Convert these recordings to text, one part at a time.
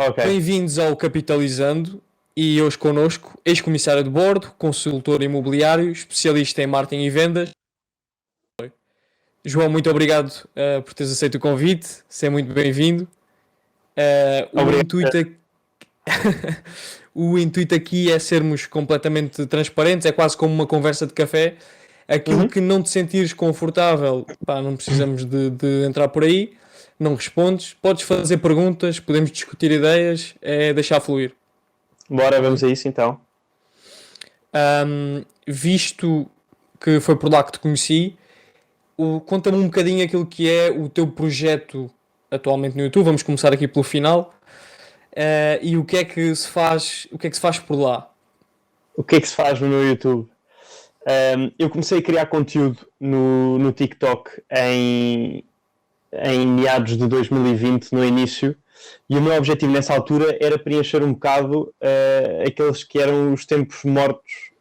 Ok. Bem-vindos ao Capitalizando e hoje connosco, ex-comissário de bordo, consultor imobiliário, especialista em marketing e vendas. João, muito obrigado por teres aceito o convite, seja muito bem-vindo. O intuito aqui é sermos completamente transparentes, é quase como uma conversa de café. Aquilo que não te sentires confortável, pá, não precisamos de entrar por aí, não respondes, podes fazer perguntas, podemos discutir ideias, é deixar fluir. Bora, vamos a isso então. Visto que foi por lá que te conheci, conta-me um bocadinho aquilo que é o teu projeto atualmente no YouTube. Vamos começar aqui pelo final. E o que é que se faz por lá? O que é que se faz no meu YouTube? Eu comecei a criar conteúdo no TikTok em meados de 2020, no início, e o meu objetivo nessa altura era preencher um bocado aqueles que eram os tempos mortos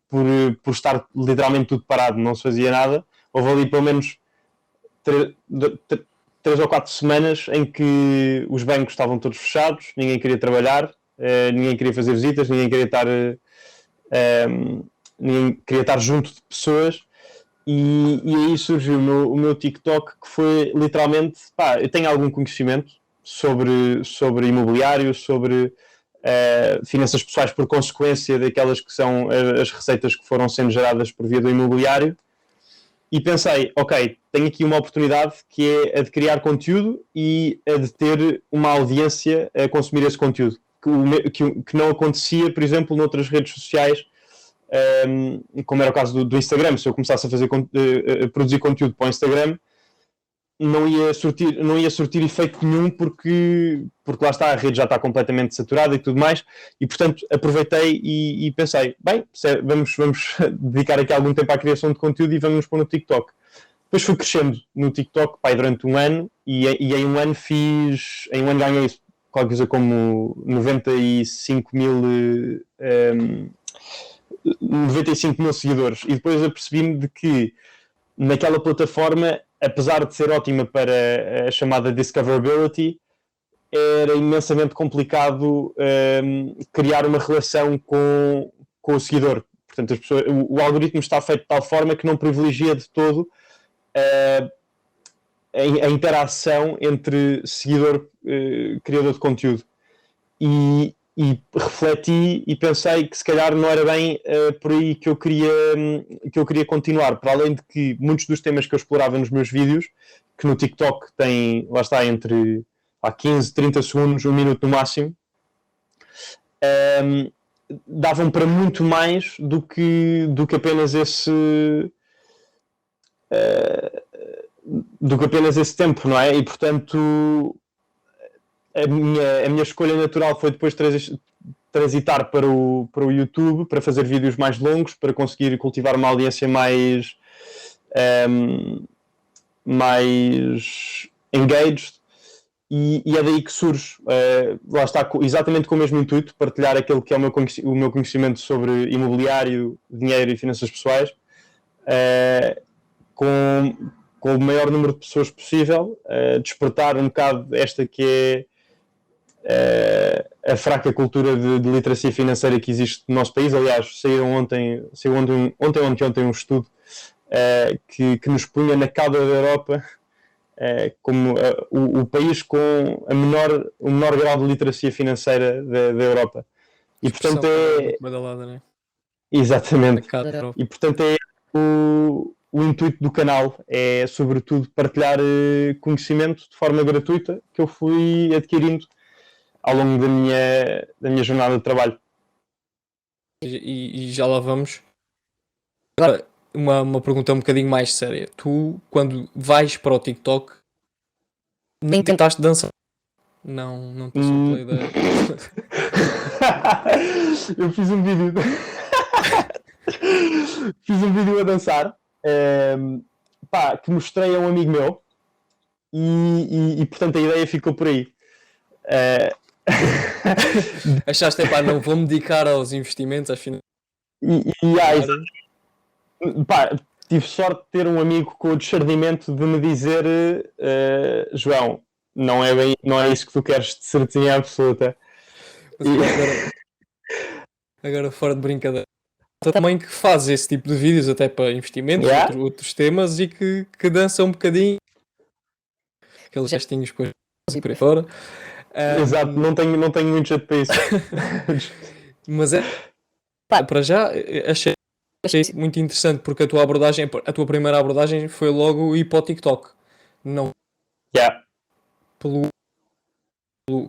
por estar literalmente tudo parado, não se fazia nada. Houve ali pelo menos 3 ou 4 semanas em que os bancos estavam todos fechados, ninguém queria trabalhar, ninguém queria fazer visitas, ninguém queria estar junto de pessoas. E aí surgiu o meu TikTok, que foi literalmente, eu tenho algum conhecimento sobre imobiliário, sobre finanças pessoais por consequência daquelas que são as receitas que foram sendo geradas por via do imobiliário, e pensei, ok, tenho aqui uma oportunidade que é a de criar conteúdo e a de ter uma audiência a consumir esse conteúdo, que não acontecia, por exemplo, noutras redes sociais, como era o caso do Instagram. Se eu começasse a produzir conteúdo para o Instagram, não ia surtir efeito nenhum, porque lá está, a rede já está completamente saturada e tudo mais, e portanto aproveitei e pensei, bem, vamos dedicar aqui algum tempo à criação de conteúdo e vamos nos pôr no TikTok. Depois fui crescendo no TikTok, durante um ano, e em um ano ganhei qualquer coisa como 95 mil seguidores, e depois apercebi-me de que naquela plataforma, apesar de ser ótima para a chamada discoverability, era imensamente complicado criar uma relação com o seguidor. Portanto, o algoritmo está feito de tal forma que não privilegia de todo a interação entre seguidor e criador de conteúdo. E refleti e pensei que se calhar não era bem por aí que eu queria continuar, para além de que muitos dos temas que eu explorava nos meus vídeos, que no TikTok tem, lá está, entre 15, 30 segundos, 1 minuto no máximo, davam para muito mais do que apenas esse tempo, não é? E portanto a minha escolha natural foi depois transitar para o YouTube, para fazer vídeos mais longos, para conseguir cultivar uma audiência mais engaged, e é daí que surge, lá está, exatamente com o mesmo intuito, partilhar aquele que é o meu conhecimento sobre imobiliário, dinheiro e finanças pessoais, com o maior número de pessoas possível, despertar um bocado esta que é a fraca cultura de literacia financeira que existe no nosso país. Aliás, saiu ontem um estudo que nos punha na cauda da Europa como o país com o menor grau de literacia financeira da Europa. E portanto badalada, né? Exatamente. E portanto é o intuito do canal, é sobretudo partilhar conhecimento de forma gratuita que eu fui adquirindo ao longo da minha jornada de trabalho. E já lá vamos. Agora, uma pergunta um bocadinho mais séria. Tu, quando vais para o TikTok, nem tentaste dançar? Não te passou pela ideia? Eu fiz um vídeo a dançar, que mostrei a um amigo meu, e portanto a ideia ficou por aí. Achaste, não vou-me dedicar aos investimentos, às finanças? Tive sorte de ter um amigo com o discernimento de me dizer, João, não é isso que tu queres de certeza absoluta. Mas agora fora de brincadeira. Também que faz esse tipo de vídeos até para investimentos, Yeah? outros temas e que dança um bocadinho aqueles gestinhos com as mãos e por aí fora. Exato, não tenho muito jeito para isso. Mas para já achei muito interessante porque a tua primeira abordagem foi logo ir para o TikTok, não Yeah. pelo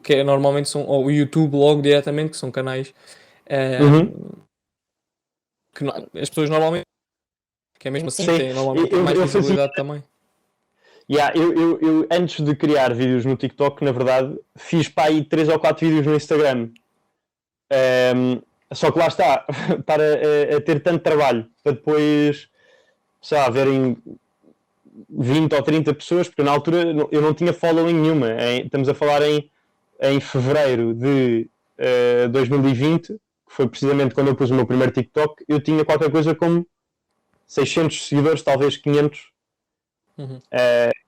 que normalmente são, ou o YouTube logo diretamente, que são canais que as pessoas normalmente, que é mesmo assim, Sim, têm normalmente mais eu fazia. visibilidade também. Yeah, eu, antes de criar vídeos no TikTok, na verdade, fiz para aí 3 ou 4 vídeos no Instagram. Só que lá está, estar a ter tanto trabalho para depois, sei lá, verem 20 ou 30 pessoas, porque na altura eu não tinha following nenhuma. Estamos a falar em fevereiro de 2020, que foi precisamente quando eu pus o meu primeiro TikTok. Eu tinha qualquer coisa como 600 seguidores, talvez 500.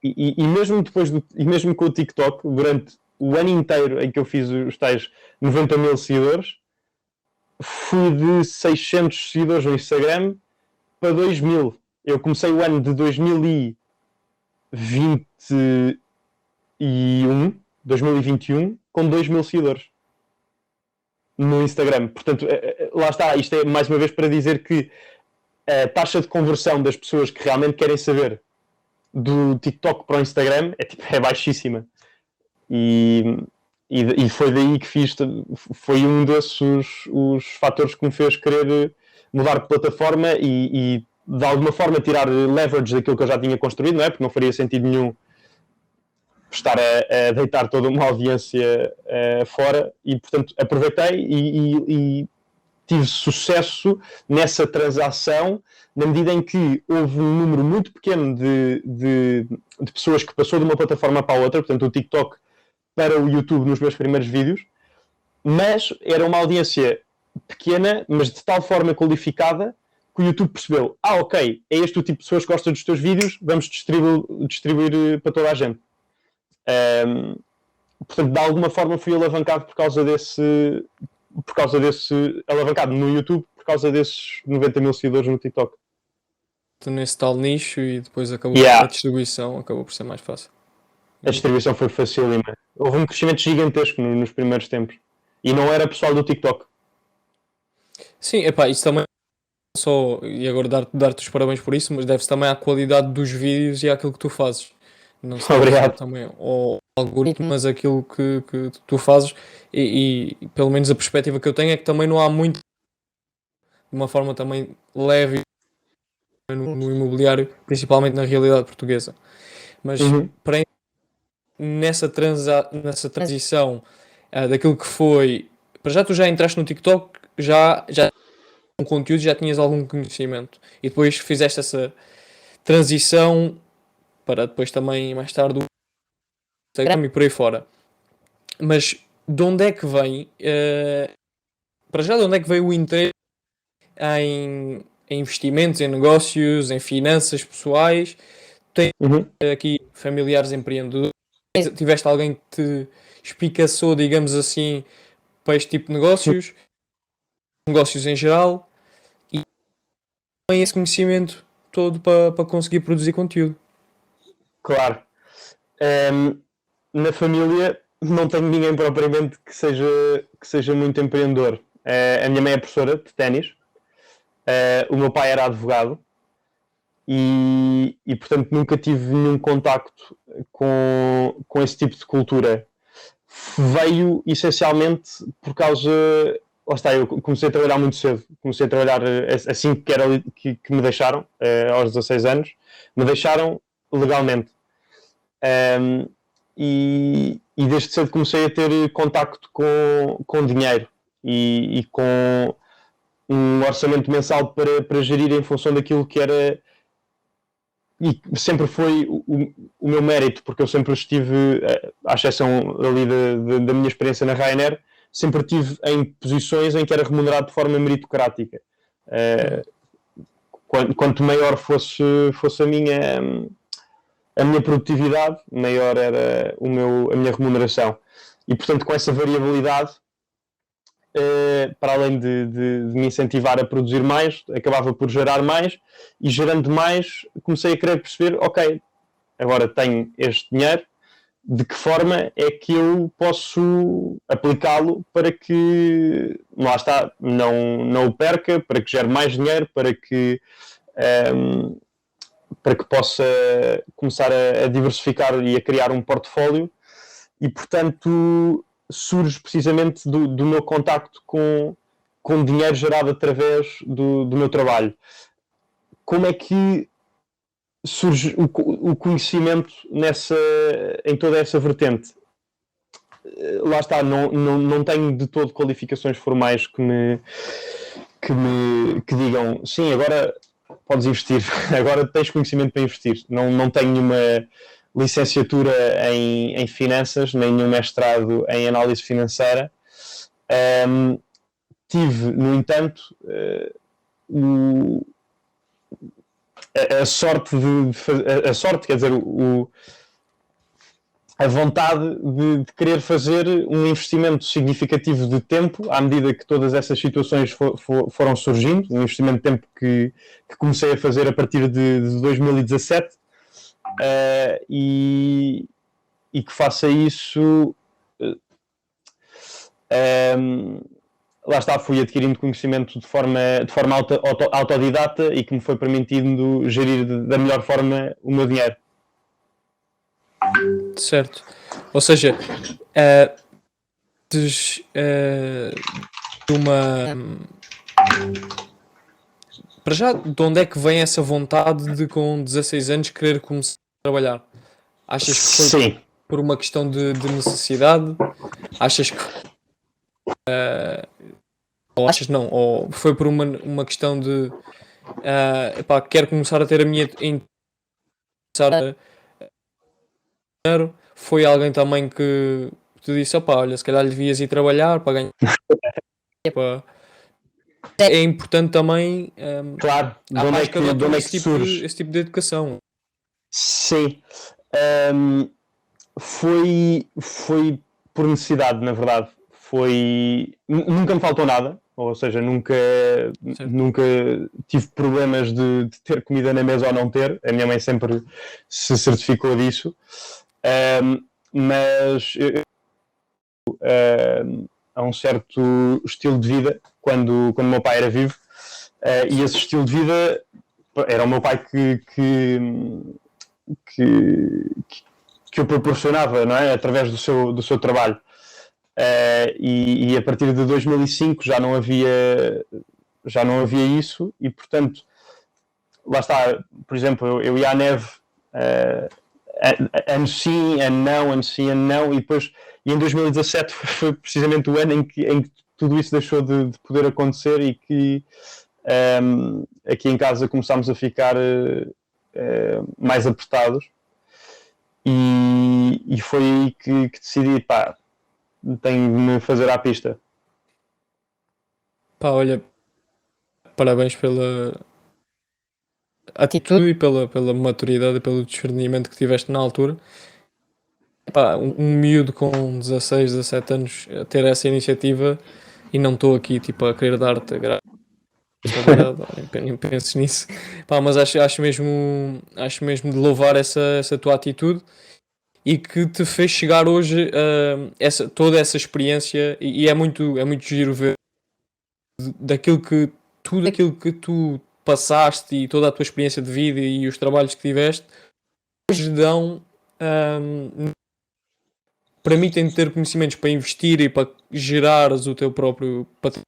E mesmo depois e mesmo com o TikTok, durante o ano inteiro em que eu fiz os tais 90 mil seguidores, fui de 600 seguidores no Instagram para 2000. Eu comecei o ano de 2021 com 2000 seguidores no Instagram. Portanto, lá está, isto é mais uma vez para dizer que a taxa de conversão das pessoas que realmente querem saber do TikTok para o Instagram é baixíssima. E foi daí que fiz, foi um desses os fatores que me fez querer mudar de plataforma e de alguma forma tirar leverage daquilo que eu já tinha construído, não é? Porque não faria sentido nenhum estar a deitar toda uma audiência fora e, portanto, aproveitei e tive sucesso nessa transação na medida em que houve um número muito pequeno de pessoas que passou de uma plataforma para a outra, portanto o TikTok para o YouTube nos meus primeiros vídeos, mas era uma audiência pequena, mas de tal forma qualificada que o YouTube percebeu, ok, é este o tipo de pessoas que gostam dos teus vídeos, vamos distribuir para toda a gente. Portanto, de alguma forma fui alavancado por causa desse alavancado no YouTube por causa desses 90 mil seguidores no TikTok. Nesse tal nicho e depois a distribuição acabou por ser mais fácil. A distribuição foi facílima. Houve um crescimento gigantesco nos primeiros tempos. E não era pessoal do TikTok. Sim, epá, isso também só, e agora dar-te os parabéns por isso, mas deve-se também à qualidade dos vídeos e àquilo que tu fazes. Não sei Obrigado. também ao algoritmo, mas aquilo que tu fazes e pelo menos a perspectiva que eu tenho é que também não há muito de uma forma também leve no imobiliário, principalmente na realidade portuguesa. Mas para nessa transição daquilo que foi, para já tu já entraste no TikTok, já um conteúdo, já tinhas algum conhecimento e depois fizeste essa transição para depois também mais tarde o Instagram e por aí fora. Mas de onde é que vem para já de onde é que veio o interesse em investimentos, em negócios, em finanças pessoais? Tem aqui familiares empreendedores? Tiveste alguém que te espicaçou, digamos assim, para este tipo de negócios em geral, e tem esse conhecimento todo para conseguir produzir conteúdo? Claro. Na família não tenho ninguém propriamente que seja muito empreendedor. A minha mãe é professora de ténis, o meu pai era advogado e portanto nunca tive nenhum contacto com esse tipo de cultura. Veio essencialmente por causa. Lá está, eu comecei a trabalhar muito cedo. Comecei a trabalhar assim que me deixaram, aos 16 anos. Me deixaram legalmente. E desde cedo comecei a ter contacto com dinheiro e com um orçamento mensal para gerir em função daquilo que era. E sempre foi o meu mérito, porque eu sempre estive, à exceção ali da minha experiência na Ryanair, sempre estive em posições em que era remunerado de forma meritocrática. Quanto maior fosse a minha a minha produtividade, maior era a minha remuneração. E, portanto, com essa variabilidade, para além de me incentivar a produzir mais, acabava por gerar mais, e gerando mais, comecei a querer perceber, ok, agora tenho este dinheiro, de que forma é que eu posso aplicá-lo para que, lá está, não o perca, para que gere mais dinheiro, para que possa começar a diversificar e a criar um portfólio. E, portanto, surge precisamente do meu contacto com dinheiro gerado através do meu trabalho. Como é que surge o conhecimento em toda essa vertente? Lá está, não tenho de todo qualificações formais que digam, sim, agora podes investir, agora tens conhecimento para investir. Não tenho nenhuma licenciatura em finanças, nem nenhum mestrado em análise financeira. Tive, no entanto, a sorte quer dizer, a vontade de querer fazer um investimento significativo de tempo à medida que todas essas situações foram surgindo, um investimento de tempo que comecei a fazer a partir de 2017, e que faça isso, lá está, fui adquirindo conhecimento de forma autodidata e que me foi permitindo gerir da melhor forma o meu dinheiro. Certo. Ou seja, para já, de onde é que vem essa vontade de com 16 anos querer começar a trabalhar? Achas que foi Sim. por uma questão de necessidade? Achas que ou achas não? Ou foi por uma questão de quero começar a ter a minha foi alguém também que te disse, olha, se calhar devias ir trabalhar para ganhar. É importante também, claro, de onde é que surge? esse tipo de educação. Sim. Foi por necessidade, na verdade. Nunca me faltou nada, ou seja, nunca tive problemas de ter comida na mesa ou não ter. A minha mãe sempre se certificou disso. Mas a um certo estilo de vida quando o meu pai era vivo, e esse estilo de vida era o meu pai que o proporcionava, não é? Através do seu trabalho. E a partir de 2005 já não havia isso, e portanto, lá está, por exemplo, eu ia à neve ano sim, ano não, e depois, e em 2017 foi precisamente o ano em que tudo isso deixou de poder acontecer, e que aqui em casa começámos a ficar mais apertados, e foi aí que decidi, tenho de me fazer à pista. Olha, parabéns pela atitude e pela maturidade e pelo discernimento que tiveste na altura. Um miúdo com 16, 17 anos a ter essa iniciativa, e não estou aqui tipo a querer dar-te a graça, nem penses nisso, mas acho mesmo de louvar essa tua atitude, e que te fez chegar hoje toda essa experiência, e é muito giro ver tudo aquilo que tu passaste, e toda a tua experiência de vida e os trabalhos que tiveste hoje permitem ter conhecimentos para investir e para gerares o teu próprio património,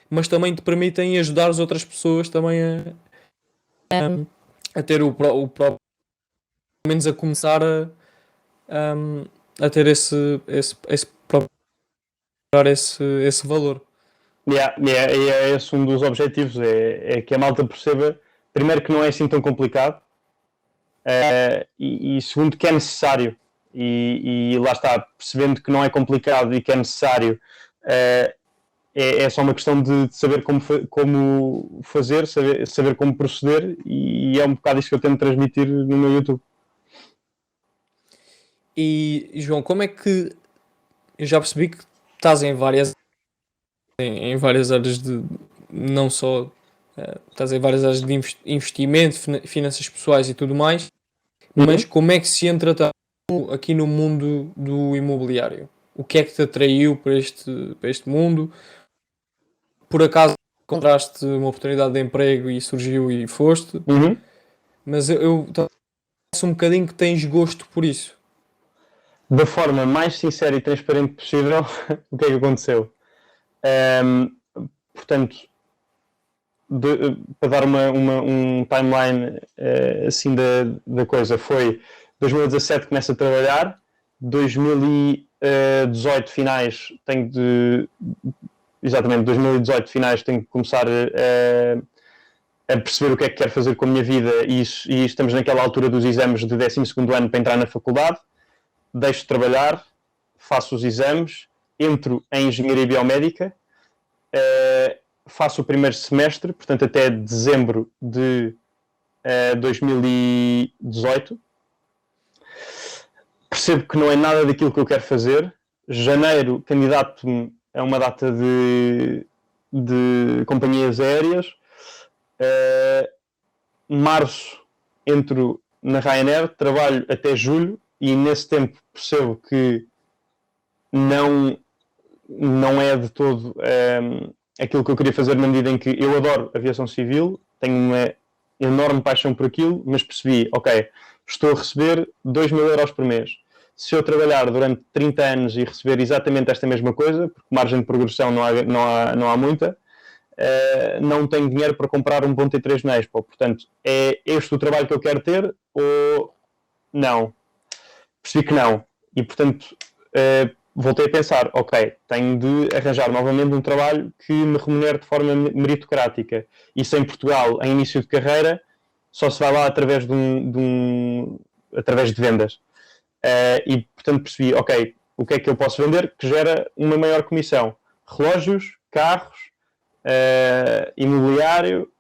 mas também te permitem ajudar as outras pessoas também a ter o próprio, pelo menos a começar a ter esse valor. É esse um dos objetivos, é que a malta perceba, primeiro, que não é assim tão complicado, e segundo, que é necessário, e lá está, percebendo que não é complicado e que é necessário, é só uma questão de saber como fazer, saber como proceder, e é um bocado isso que eu tento transmitir no meu YouTube. E João, como é que eu já percebi que estás em várias áreas de não só estás em várias áreas de investimento, finanças pessoais e tudo mais, mas Uhum. como é que se entra aqui no mundo do imobiliário? O que é que te atraiu para este mundo? Por acaso encontraste uma oportunidade de emprego e surgiu e foste, Uhum. mas eu penso um bocadinho que tens gosto por isso. Da forma mais sincera e transparente possível, o que é que aconteceu? Um, Portanto, para dar um timeline assim da coisa, foi 2017 começo a trabalhar, 2018 finais tenho de. Exatamente, 2018 finais tenho de começar a perceber o que é que quero fazer com a minha vida e estamos naquela altura dos exames de 12º ano para entrar na faculdade. Deixo de trabalhar, faço os exames, entro em Engenharia Biomédica, faço o primeiro semestre, portanto até dezembro de 2018. Percebo que não é nada daquilo que eu quero fazer. Janeiro, candidato-me a uma data de companhias aéreas. Março, entro na Ryanair, trabalho até julho e nesse tempo percebo que não é de todo aquilo que eu queria fazer, na medida em que eu adoro aviação civil, tenho uma enorme paixão por aquilo, mas percebi, ok, estou a receber 2.000 euros por mês. Se eu trabalhar durante 30 anos e receber exatamente esta mesma coisa, porque margem de progressão não há muita, não tenho dinheiro para comprar um 1.3 na Expo. Portanto, é este o trabalho que eu quero ter ou não? Percebi que não. E, portanto, voltei a pensar, ok, tenho de arranjar novamente um trabalho que me remunere de forma meritocrática. Isso em Portugal, em início de carreira, só se vai lá através através de vendas. E, portanto, percebi, ok, o que é que eu posso vender que gera uma maior comissão? Relógios, carros, imobiliário,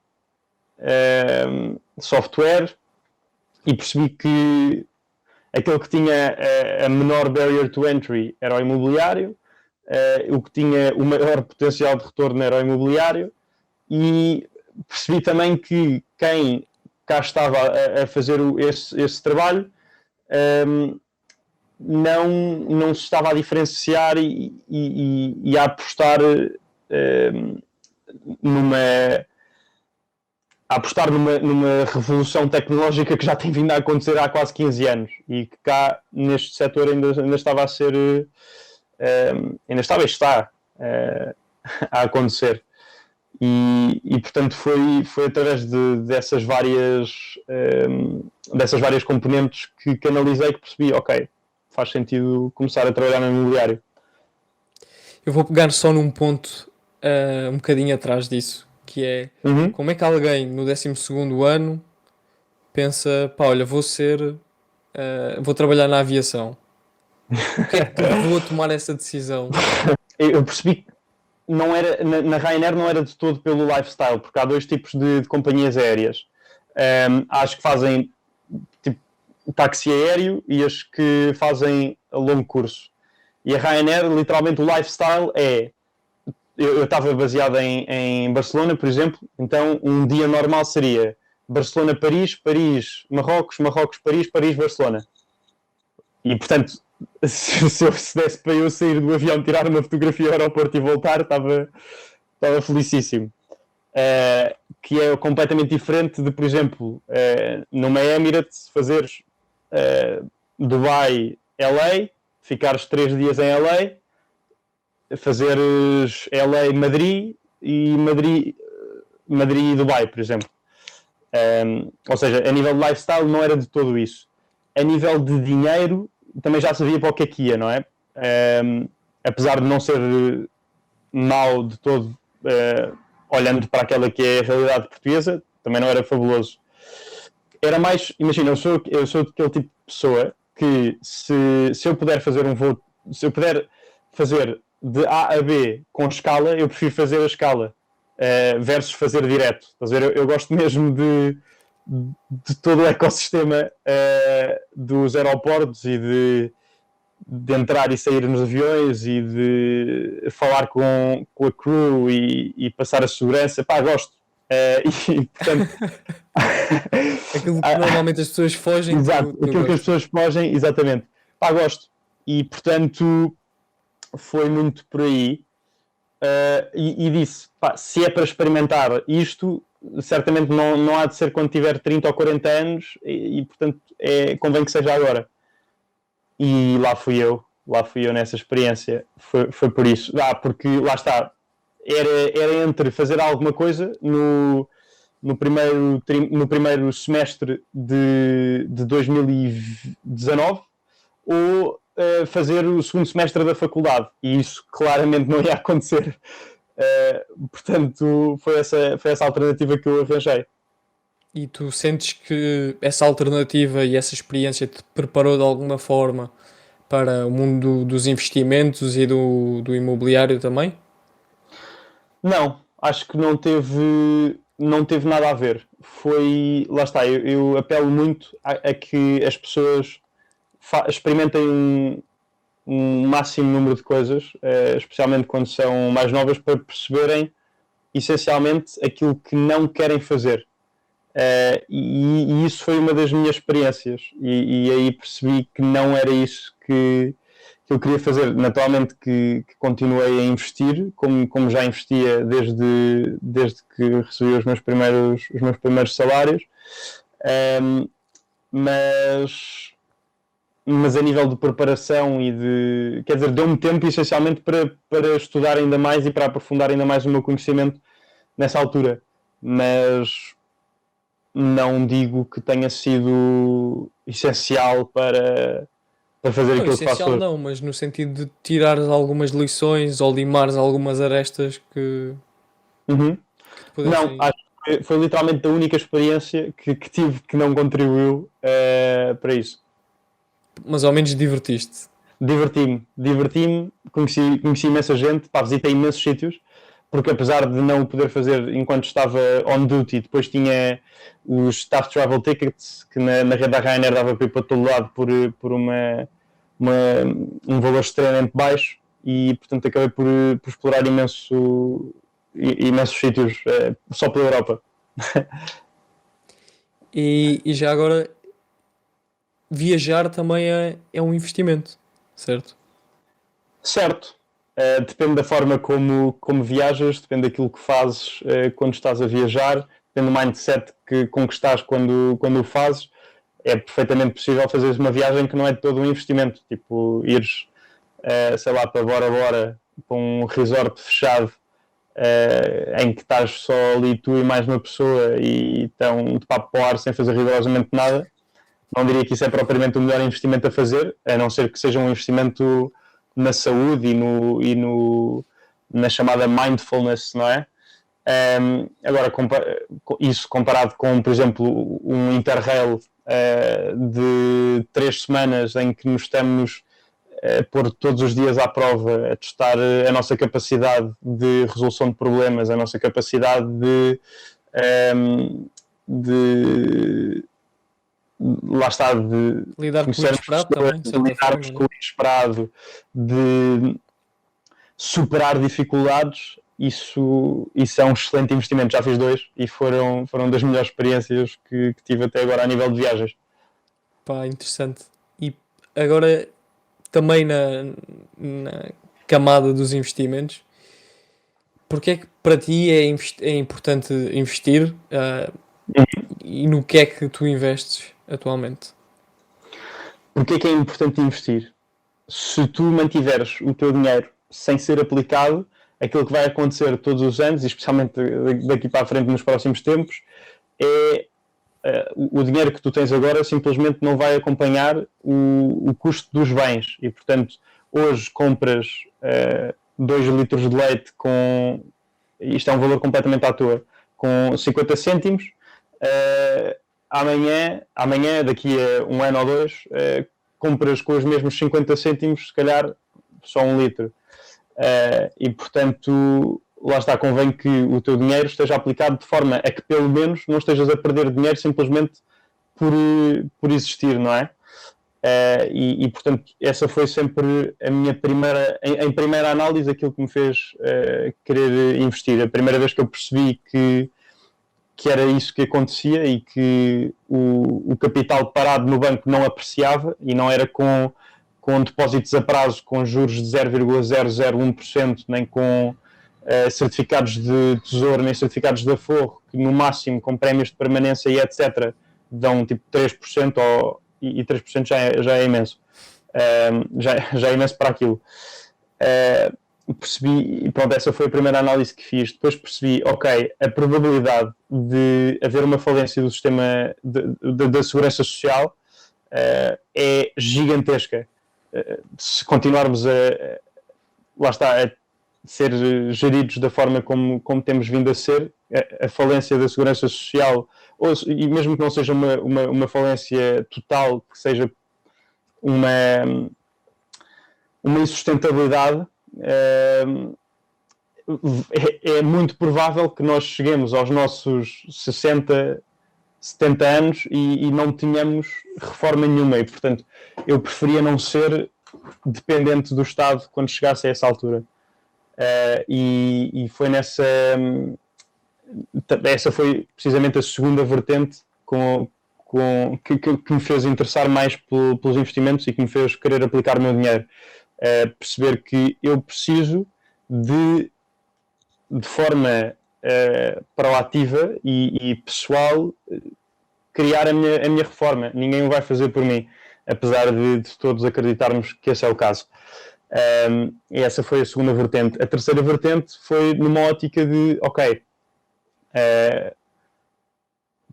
software, e percebi que aquele que tinha a menor barrier to entry era o imobiliário, o que tinha o maior potencial de retorno era o imobiliário, e percebi também que quem cá estava a fazer esse trabalho não se estava a diferenciar e a apostar numa numa revolução tecnológica que já tem vindo a acontecer há quase 15 anos e que cá neste setor ainda estava a ser ainda estava e está a acontecer e portanto foi através dessas várias componentes que analisei, que percebi, ok, faz sentido começar a trabalhar no imobiliário. Eu vou pegar só num ponto um bocadinho atrás disso, que é como é que alguém no 12º ano pensa, pá, olha, vou trabalhar na aviação. O que é que te levou a tomar essa decisão? Eu percebi que não era, na Ryanair não era de todo pelo lifestyle, porque há dois tipos de companhias aéreas. As que fazem tipo táxi aéreo e as que fazem a longo curso. E a Ryanair, literalmente, o lifestyle é... Eu estava baseado em Barcelona, por exemplo, então um dia normal seria Barcelona-Paris, Paris-Marrocos, Marrocos-Paris, Paris-Barcelona. E, portanto, se desse para eu sair do avião, tirar uma fotografia ao aeroporto e voltar, estava felicíssimo. Que é completamente diferente de, por exemplo, numa Emirates, fazeres Dubai-LA, ficares 3 dias em LA, fazeres LA-Madrid e Madrid-Dubai, por exemplo. Ou seja, a nível de lifestyle não era de todo isso. A nível de dinheiro, também já sabia para o que é que ia, não é? Apesar de não ser mau de todo, olhando para aquela que é a realidade portuguesa, também não era fabuloso. Era mais, imagina, eu sou daquele tipo de pessoa que se eu puder fazer um voo, se eu puder fazer de A a B com escala, eu prefiro fazer a escala versus fazer direto. Estás a ver? Eu gosto mesmo de todo o ecossistema dos aeroportos e de entrar e sair nos aviões e de falar com a crew e passar a segurança, pá, gosto. E portanto, Aquilo que normalmente as pessoas fogem, exato, tu aquilo que as gostas. pessoas fogem, exatamente, pá, gosto. E portanto, foi muito por aí. E disse, pá, se é para experimentar isto, certamente não há de ser quando tiver 30 ou 40 anos e portanto, convém que seja agora. E lá fui eu nessa experiência, foi por isso. Porque lá está, era entre fazer alguma coisa no primeiro semestre de 2019 ou fazer o segundo semestre da faculdade, e isso claramente não ia acontecer. Portanto, foi essa alternativa que eu arranjei. E tu sentes que essa alternativa e essa experiência te preparou de alguma forma para o mundo dos investimentos e do imobiliário também? Não, acho que não teve nada a ver. Lá está, eu apelo muito a que as pessoas experimentem um máximo número de coisas, especialmente quando são mais novas, para perceberem essencialmente aquilo que não querem fazer. E isso foi uma das minhas experiências, e aí percebi que não era isso que eu queria fazer. Naturalmente que continuei a investir, como já investia desde que recebi os meus primeiros salários, mas a nível de preparação quer dizer, deu-me tempo essencialmente para estudar ainda mais e para aprofundar ainda mais o meu conhecimento nessa altura, mas não digo que tenha sido essencial para fazer Não, aquilo que faço essencial hoje. não, mas no sentido de tirares algumas lições ou limares algumas arestas Uhum. que te Não, pudessem. acho que foi literalmente a única experiência que tive que não contribuiu para isso. Mas ao menos divertiste. Diverti-me, conheci imensa gente, pá, visitei imensos sítios, porque apesar de não o poder fazer enquanto estava on duty, depois tinha os staff travel tickets, que na rede da Ryanair dava para ir para todo lado por um valor extremamente baixo, e portanto acabei por explorar imensos sítios só pela Europa. E já agora, viajar também é um investimento, certo? Certo. Depende da forma como viajas, depende daquilo que fazes quando estás a viajar, depende do mindset com que estás quando o fazes. É perfeitamente possível fazeres uma viagem que não é todo um investimento, tipo ires, sei lá, para Bora Bora, para um resort fechado, em que estás só ali tu e mais uma pessoa e estão de papo para o ar sem fazer rigorosamente nada. Não diria que isso é propriamente o melhor investimento a fazer, a não ser que seja um investimento na saúde na chamada mindfulness, não é? Agora, isso comparado com, por exemplo, um Interrail de 3 semanas em que nos estamos a pôr todos os dias à prova, a testar a nossa capacidade de resolução de problemas, a nossa capacidade de lá está, de Lidar com o conhecermos inesperado pessoas, também, de de certa lidarmos forma, com né? o inesperado, de superar dificuldades, isso é um excelente investimento. Já fiz 2 e foram das melhores experiências que tive até agora a nível de viagens. Pá, interessante. E agora, também na camada dos investimentos, porque é que para ti é importante investir, e no que é que tu investes atualmente? Porquê é que é importante investir? Se tu mantiveres o teu dinheiro sem ser aplicado, aquilo que vai acontecer todos os anos, e especialmente daqui para a frente nos próximos tempos, é o dinheiro que tu tens agora simplesmente não vai acompanhar o custo dos bens. E, portanto, hoje compras 2 litros de leite com... Isto é um valor completamente à toa. Com 50 cêntimos, amanhã, daqui a um ano ou dois, compras com os mesmos 50 cêntimos, se calhar, só 1 litro. E, portanto, lá está, convém que o teu dinheiro esteja aplicado de forma a que, pelo menos, não estejas a perder dinheiro simplesmente por existir, não é? Portanto, essa foi sempre a minha em primeira análise, aquilo que me fez querer investir. A primeira vez que eu percebi que era isso que acontecia e que o capital parado no banco não apreciava, e não era com depósitos a prazo com juros de 0,001%, nem com certificados de tesouro, nem certificados de aforro, que no máximo com prémios de permanência e etc. dão tipo 3%, e 3% já é imenso. Já é imenso para aquilo. Percebi, e pronto, essa foi a primeira análise que fiz. Depois percebi, ok, a probabilidade de haver uma falência do sistema da segurança social é gigantesca. Se continuarmos lá está, a ser geridos da forma como temos vindo a ser, a falência da segurança social, e mesmo que não seja uma falência total, que seja uma insustentabilidade, é muito provável que nós cheguemos aos nossos 60, 70 anos e não tenhamos reforma nenhuma, e portanto eu preferia não ser dependente do Estado quando chegasse a essa altura. E foi essa foi precisamente a segunda vertente que me fez interessar mais pelos investimentos e que me fez querer aplicar o meu dinheiro. Perceber que eu preciso de forma proativa e pessoal criar a minha reforma. Ninguém o vai fazer por mim, apesar de todos acreditarmos que esse é o caso. E essa foi a segunda vertente. A terceira vertente foi numa ótica de, ok,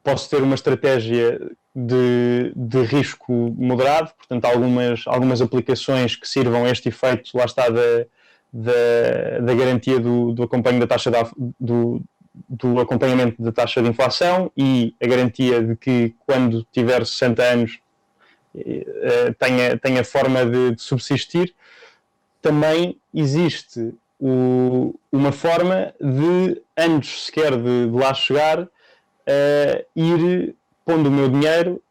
posso ter uma estratégia de risco moderado, portanto algumas aplicações que sirvam a este efeito, lá está, da garantia do acompanhamento da taxa do acompanhamento da taxa de inflação, e a garantia de que quando tiver 60 anos tenha forma de subsistir. Também existe uma forma de, antes sequer de lá chegar, ir pondo o meu dinheiro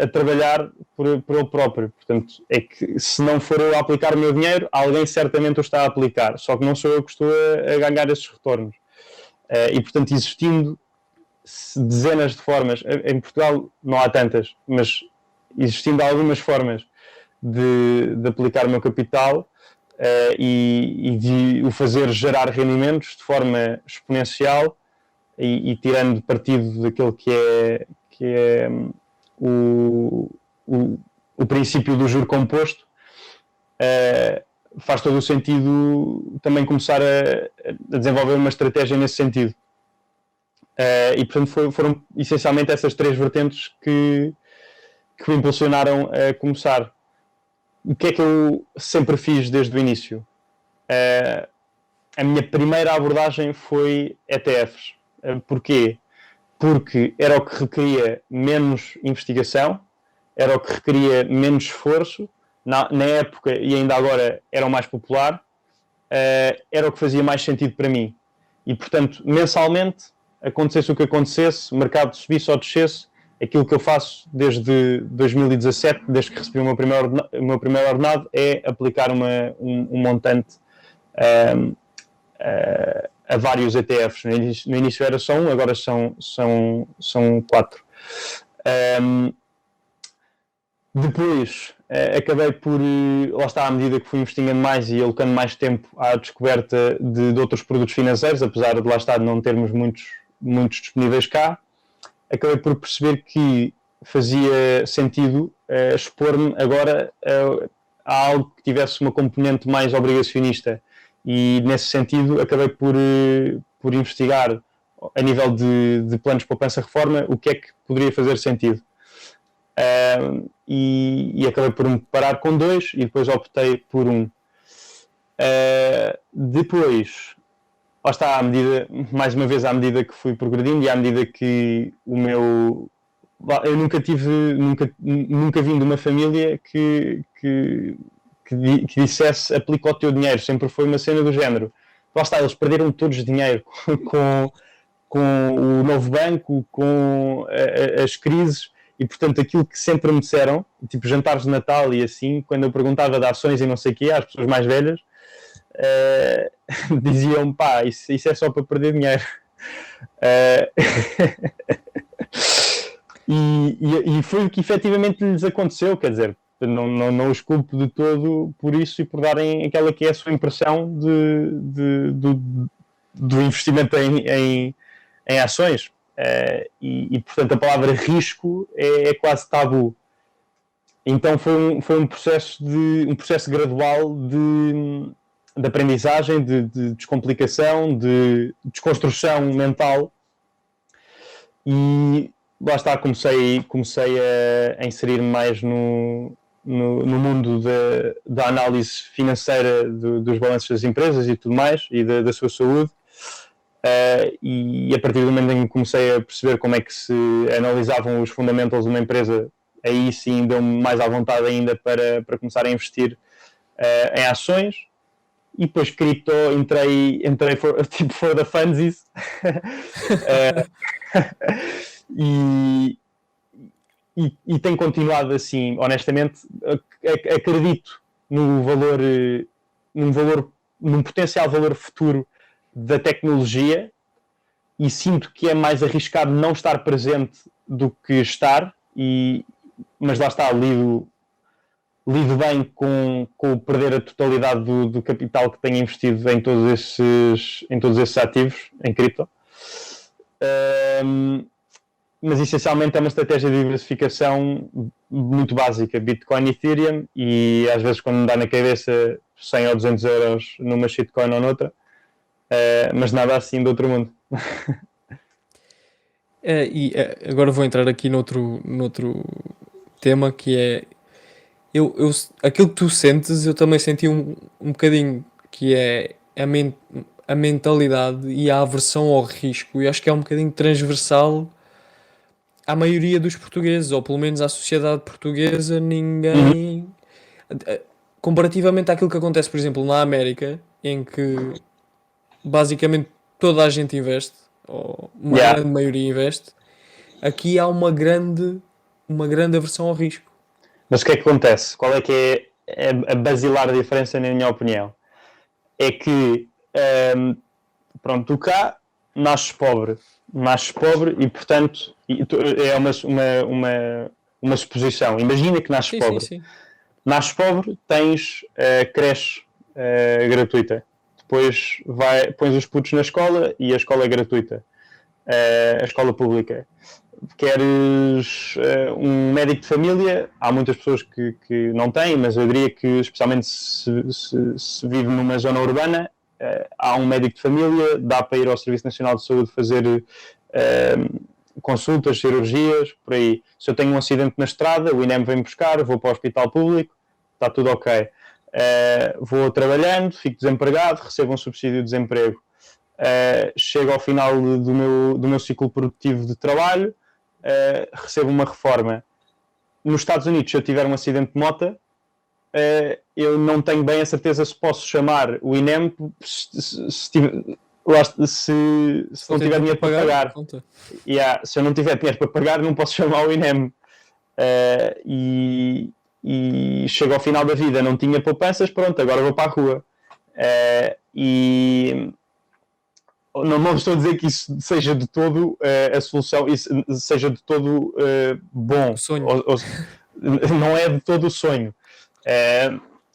a trabalhar por ele próprio. Portanto, é que se não for eu a aplicar o meu dinheiro, alguém certamente o está a aplicar, só que não sou eu que estou a ganhar esses retornos. E portanto, existindo dezenas de formas, em Portugal não há tantas, mas existindo algumas formas de aplicar o meu capital e de o fazer gerar rendimentos de forma exponencial, e tirando partido daquilo que é o princípio do juro composto, faz todo o sentido também começar a desenvolver uma estratégia nesse sentido. E portanto foram essencialmente essas três vertentes que me impulsionaram a começar. O que é que eu sempre fiz desde o início? A minha primeira abordagem foi ETFs. Porquê? Porque era o que requeria menos investigação, era o que requeria menos esforço, na época e ainda agora era o mais popular, era o que fazia mais sentido para mim. E portanto, mensalmente, acontecesse o que acontecesse, o mercado subisse ou descesse, aquilo que eu faço desde 2017, desde que recebi o meu primeiro ordenado, é aplicar um montante a vários ETFs. No início era só um, agora são 4. Depois acabei por, lá está, à medida que fui investindo mais e alocando mais tempo à descoberta de outros produtos financeiros, apesar de lá estar não termos muitos disponíveis cá, acabei por perceber que fazia sentido expor-me agora a algo que tivesse uma componente mais obrigacionista, e nesse sentido acabei por investigar a nível de planos de poupança-reforma o que é que poderia fazer sentido. E acabei por me parar com 2 e depois optei por um. Depois, lá está, mais uma vez, à medida que fui progredindo e à medida que eu nunca vim de uma família que dissesse aplica o teu dinheiro, sempre foi uma cena do género. Lá está, eles perderam todos dinheiro com o novo banco, com as crises, e portanto aquilo que sempre me disseram, tipo jantares de Natal e assim, quando eu perguntava de ações e não sei o quê, às pessoas mais velhas, diziam, pá, isso é só para perder dinheiro. E foi o que efetivamente lhes aconteceu, quer dizer, não os culpo de todo por isso e por darem aquela que é a sua impressão do investimento em ações. Portanto, a palavra risco é quase tabu. Então foi um processo gradual de aprendizagem, de descomplicação, de desconstrução mental. E lá está, comecei a inserir-me mais no mundo da análise financeira dos balanços das empresas e tudo mais, e da sua saúde. E a partir do momento em que comecei a perceber como é que se analisavam os fundamentals de uma empresa, aí sim deu-me mais à vontade ainda para começar a investir em ações. E depois cripto, entrei for the funsies. E tem continuado assim, honestamente. Acredito num potencial valor futuro da tecnologia, e sinto que é mais arriscado não estar presente do que estar, mas lá está, lido bem com o perder a totalidade do capital que tenho investido em todos esses ativos em cripto. Mas essencialmente é uma estratégia de diversificação muito básica, Bitcoin e Ethereum, e às vezes quando me dá na cabeça 100 ou 200 euros numa shitcoin ou noutra, mas nada assim do outro mundo. Agora vou entrar aqui noutro tema, que é aquilo que tu sentes, eu também senti um bocadinho, que é a mentalidade e a aversão ao risco, e acho que é um bocadinho transversal à maioria dos portugueses, ou pelo menos à sociedade portuguesa. Ninguém, comparativamente àquilo que acontece, por exemplo, na América, em que basicamente toda a gente investe, ou uma grande maioria investe, aqui há uma grande aversão ao risco. Mas o que é que acontece? Qual é que é a basilar diferença, na minha opinião? É que, pronto, tu cá nasces pobre e, portanto, é uma suposição. Imagina que nasces pobre. Sim. Nasces pobre, tens creche gratuita. Depois pões os putos na escola e a escola é gratuita. A escola pública. Queres um médico de família, há muitas pessoas que não têm, mas eu diria que, especialmente se vive numa zona urbana, há um médico de família, dá para ir ao Serviço Nacional de Saúde fazer consultas, cirurgias, por aí. Se eu tenho um acidente na estrada, o INEM vem buscar, vou para o hospital público, está tudo ok. Vou trabalhando, fico desempregado, recebo um subsídio de desemprego. Chego ao final do meu ciclo produtivo de trabalho, recebo uma reforma. Nos Estados Unidos, se eu tiver um acidente de moto, eu não tenho bem a certeza se posso chamar o INEM se não tiver dinheiro para pagar. Se eu não tiver dinheiro para pagar, não posso chamar o INEM. E chego ao final da vida, não tinha poupanças, pronto, agora vou para a rua. Não estou a dizer que isso seja de todo a solução, isso seja de todo bom. Não é de todo o sonho.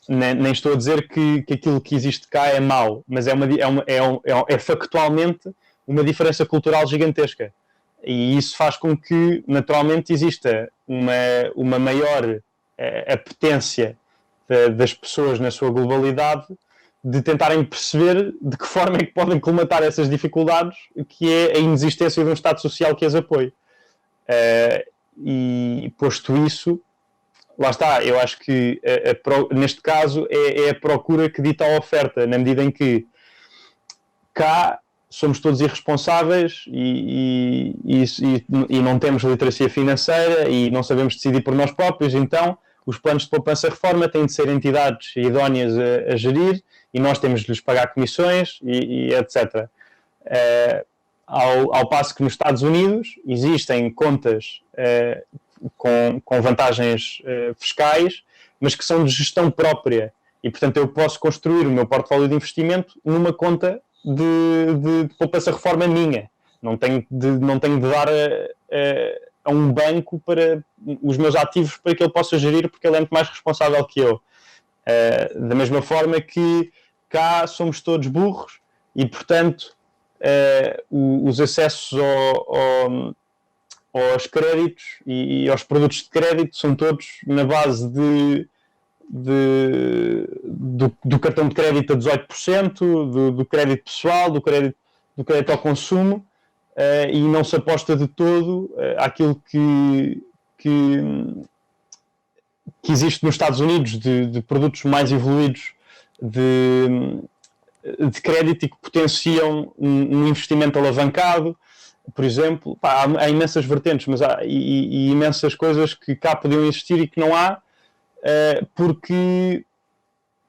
Nem estou a dizer que aquilo que existe cá é mau, mas é factualmente uma diferença cultural gigantesca. E isso faz com que, naturalmente, exista uma maior apetência das pessoas na sua globalidade de tentarem perceber de que forma é que podem colmatar essas dificuldades, que é a inexistência de um Estado social que as apoie. E posto isso, lá está, eu acho que neste caso é a procura que dita a oferta, na medida em que cá somos todos irresponsáveis e não temos literacia financeira e não sabemos decidir por nós próprios, então os planos de poupança-reforma têm de ser entidades idóneas a gerir e nós temos de lhes pagar comissões e etc. Ao passo que nos Estados Unidos existem contas com vantagens fiscais, mas que são de gestão própria. E, portanto, eu posso construir o meu portfólio de investimento numa conta de poupança-reforma minha. Não tenho de dar a um banco para os meus ativos para que ele possa gerir, porque ele é muito mais responsável que eu. Da mesma forma que cá somos todos burros e, portanto, os acessos aos créditos e aos produtos de crédito são todos na base do cartão de crédito a 18%, do crédito pessoal, do crédito ao consumo, e não se aposta de todo àquilo que existe nos Estados Unidos de produtos mais evoluídos de crédito e que potenciam um investimento alavancado, por exemplo. Há imensas vertentes, mas há imensas coisas que cá podiam existir e que não há, porque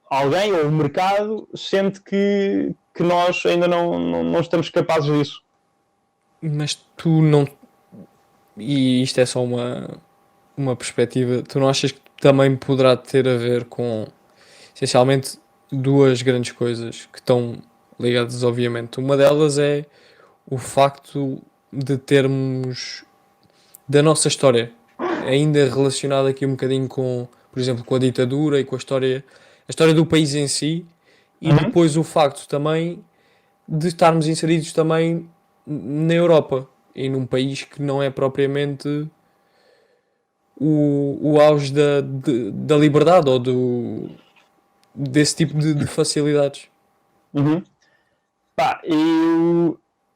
alguém ou o mercado sente que nós ainda não estamos capazes disso. Mas tu não. E isto é só uma perspectiva. Tu não achas que também poderá ter a ver com essencialmente duas grandes coisas que estão ligadas, obviamente. Uma delas é o facto de termos da nossa história ainda relacionada aqui um bocadinho com, por exemplo, com a ditadura e com a história do país em si, e depois o facto também de estarmos inseridos também na Europa e num país que não é propriamente o auge da liberdade ou desse tipo de facilidades.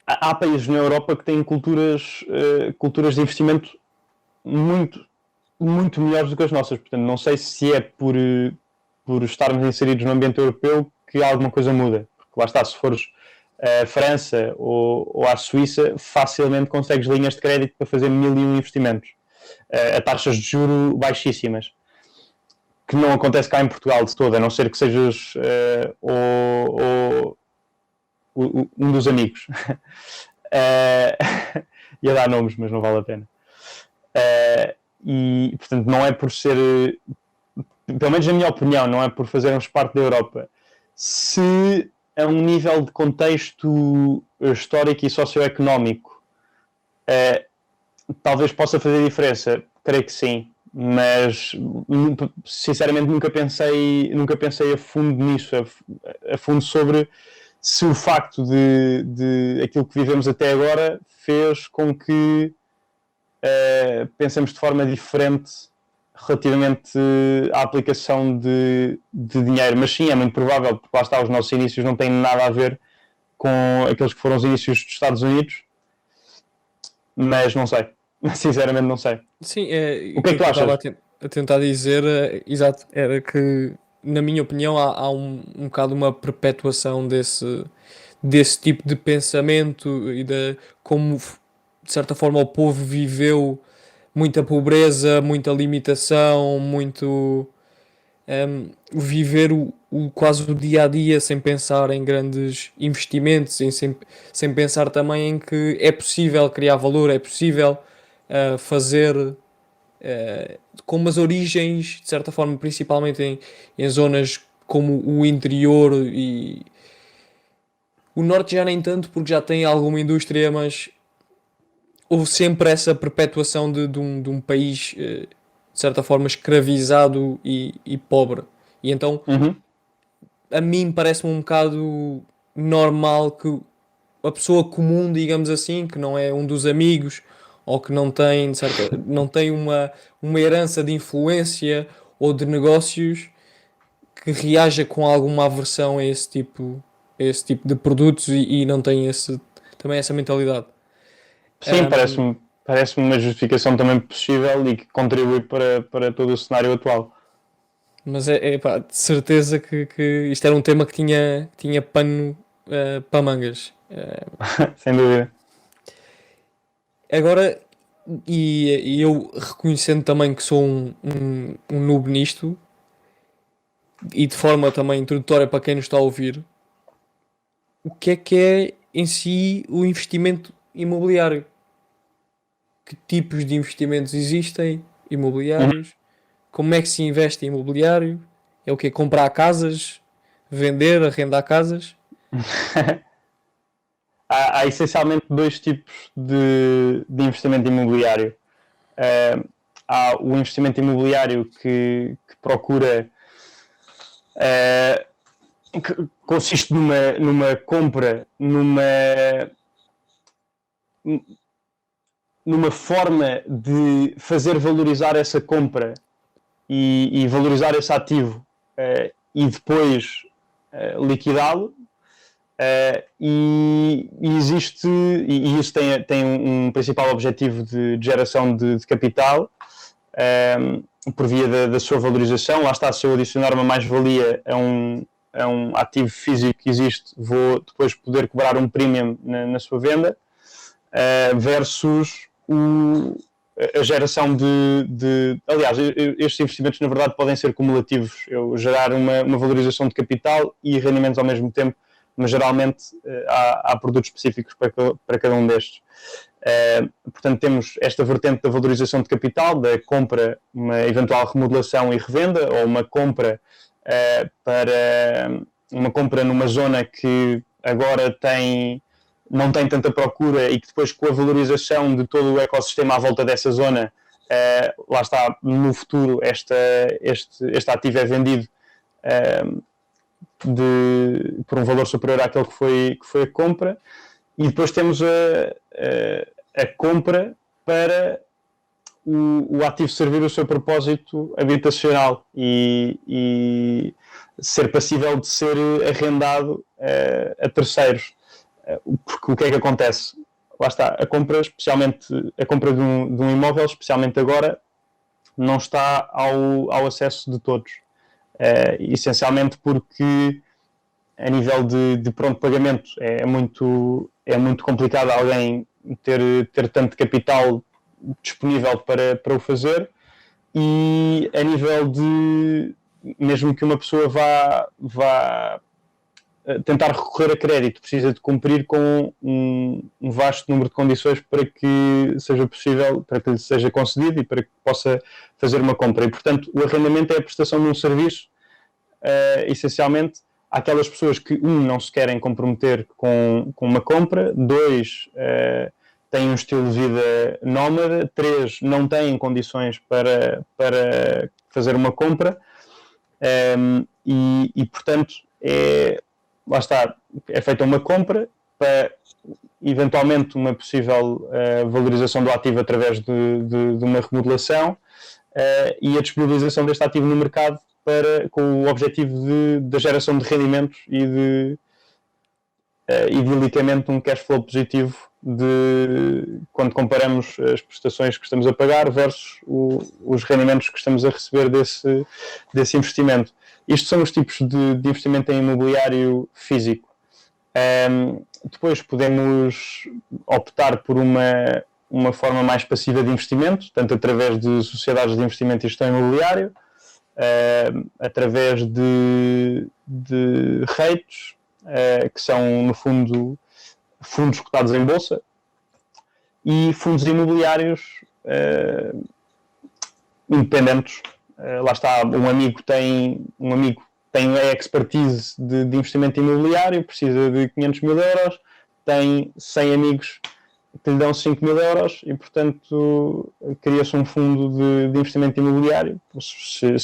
Há países na Europa que têm culturas de investimento muito, muito melhores do que as nossas. Portanto, não sei se é por estarmos inseridos no ambiente europeu que alguma coisa muda. Porque lá está, se fores à França ou à Suíça, facilmente consegues linhas de crédito para fazer 1001 investimentos. A taxas de juro baixíssimas. Que não acontece cá em Portugal de todo, a não ser que sejas um dos amigos. Ia dar nomes, mas não vale a pena. E, portanto, não é por ser, pelo menos na minha opinião, não é por fazermos parte da Europa. Se a um nível de contexto histórico e socioeconómico talvez possa fazer diferença, creio que sim. Mas sinceramente nunca pensei a fundo nisso, a fundo sobre se o facto de aquilo que vivemos até agora fez com que pensemos de forma diferente relativamente à aplicação de dinheiro. Mas sim, é muito provável, porque lá está, os nossos inícios não têm nada a ver com aqueles que foram os inícios dos Estados Unidos, mas não sei. Sinceramente não sei. Sim, o que é que tu achas? Estava a tentar dizer, exato, era que, na minha opinião, há um bocado uma perpetuação desse tipo de pensamento e de como, de certa forma, o povo viveu muita pobreza, muita limitação, muito viver quase o dia a dia sem pensar em grandes investimentos, sem pensar também em que é possível criar valor, é possível fazer com umas origens, de certa forma, principalmente em zonas como o interior e o norte já nem tanto, porque já tem alguma indústria, mas houve sempre essa perpetuação de um país, de certa forma, escravizado e pobre. E então, a mim parece-me um bocado normal que a pessoa comum, digamos assim, que não é um dos amigos ou que não tem, não tem uma herança de influência ou de negócios, que reaja com alguma aversão a esse tipo de produtos e não tem também essa mentalidade. Sim, parece-me uma justificação também possível e que contribui para todo o cenário atual. Mas pá, de certeza que isto era um tema que tinha pano para mangas. Sem dúvida. Agora, e eu reconhecendo também que sou um noob nisto, e de forma também introdutória para quem nos está a ouvir, o que é em si o investimento imobiliário? que tipos de investimentos existem imobiliários, como é que se investe em imobiliário, é o quê? Comprar casas, vender, arrendar casas? Há essencialmente dois tipos de investimento imobiliário. Há o investimento imobiliário que procura, que consiste numa compra, numa forma de fazer valorizar essa compra e valorizar esse ativo e depois liquidá-lo. E existe, e isso tem um principal objetivo de geração de capital por via da sua valorização. Lá está, se eu adicionar uma mais-valia a um ativo físico que existe, vou depois poder cobrar um premium na sua venda, versus a geração aliás, estes investimentos na verdade podem ser cumulativos, eu gerar uma valorização de capital e rendimentos ao mesmo tempo, mas geralmente há produtos específicos para cada um destes. Portanto, temos esta vertente da valorização de capital, da compra, uma eventual remodelação e revenda, ou uma compra numa zona que agora não tem tanta procura e que depois, com a valorização de todo o ecossistema à volta dessa zona, lá está, no futuro este ativo é vendido por um valor superior àquele que foi a compra. E depois temos a compra para o ativo servir o seu propósito habitacional e ser passível de ser arrendado a terceiros. Porque o que é que acontece? Lá está, especialmente a compra de um imóvel, especialmente agora, não está ao acesso de todos. Essencialmente porque a nível de pronto pagamento é muito complicado alguém ter tanto capital disponível para o fazer, e a nível de mesmo que uma pessoa vá tentar recorrer a crédito, precisa de cumprir com um vasto número de condições para que seja possível, para que lhe seja concedido e para que possa fazer uma compra. E, portanto, o arrendamento é a prestação de um serviço, essencialmente, àquelas pessoas que, não se querem comprometer com uma compra, 2, têm um estilo de vida nómada, 3, não têm condições para fazer uma compra, e portanto, lá está, é feita uma compra para, eventualmente, uma possível valorização do ativo através de uma remodelação, e a disponibilização deste ativo no mercado com o objetivo da geração de rendimentos e de idiolicamente um cash flow positivo quando comparamos as prestações que estamos a pagar versus os rendimentos que estamos a receber desse investimento. Isto são os tipos de investimento em imobiliário físico. Depois podemos optar por uma forma mais passiva de investimento, tanto através de sociedades de investimento e gestão imobiliário, através de REITs, que são, no fundo, fundos cotados em bolsa, e fundos imobiliários independentes. Lá está, um amigo tem a expertise de investimento imobiliário, precisa de 500 mil euros, tem 100 amigos que lhe dão 5 mil euros e, portanto, cria-se um fundo de investimento imobiliário. Se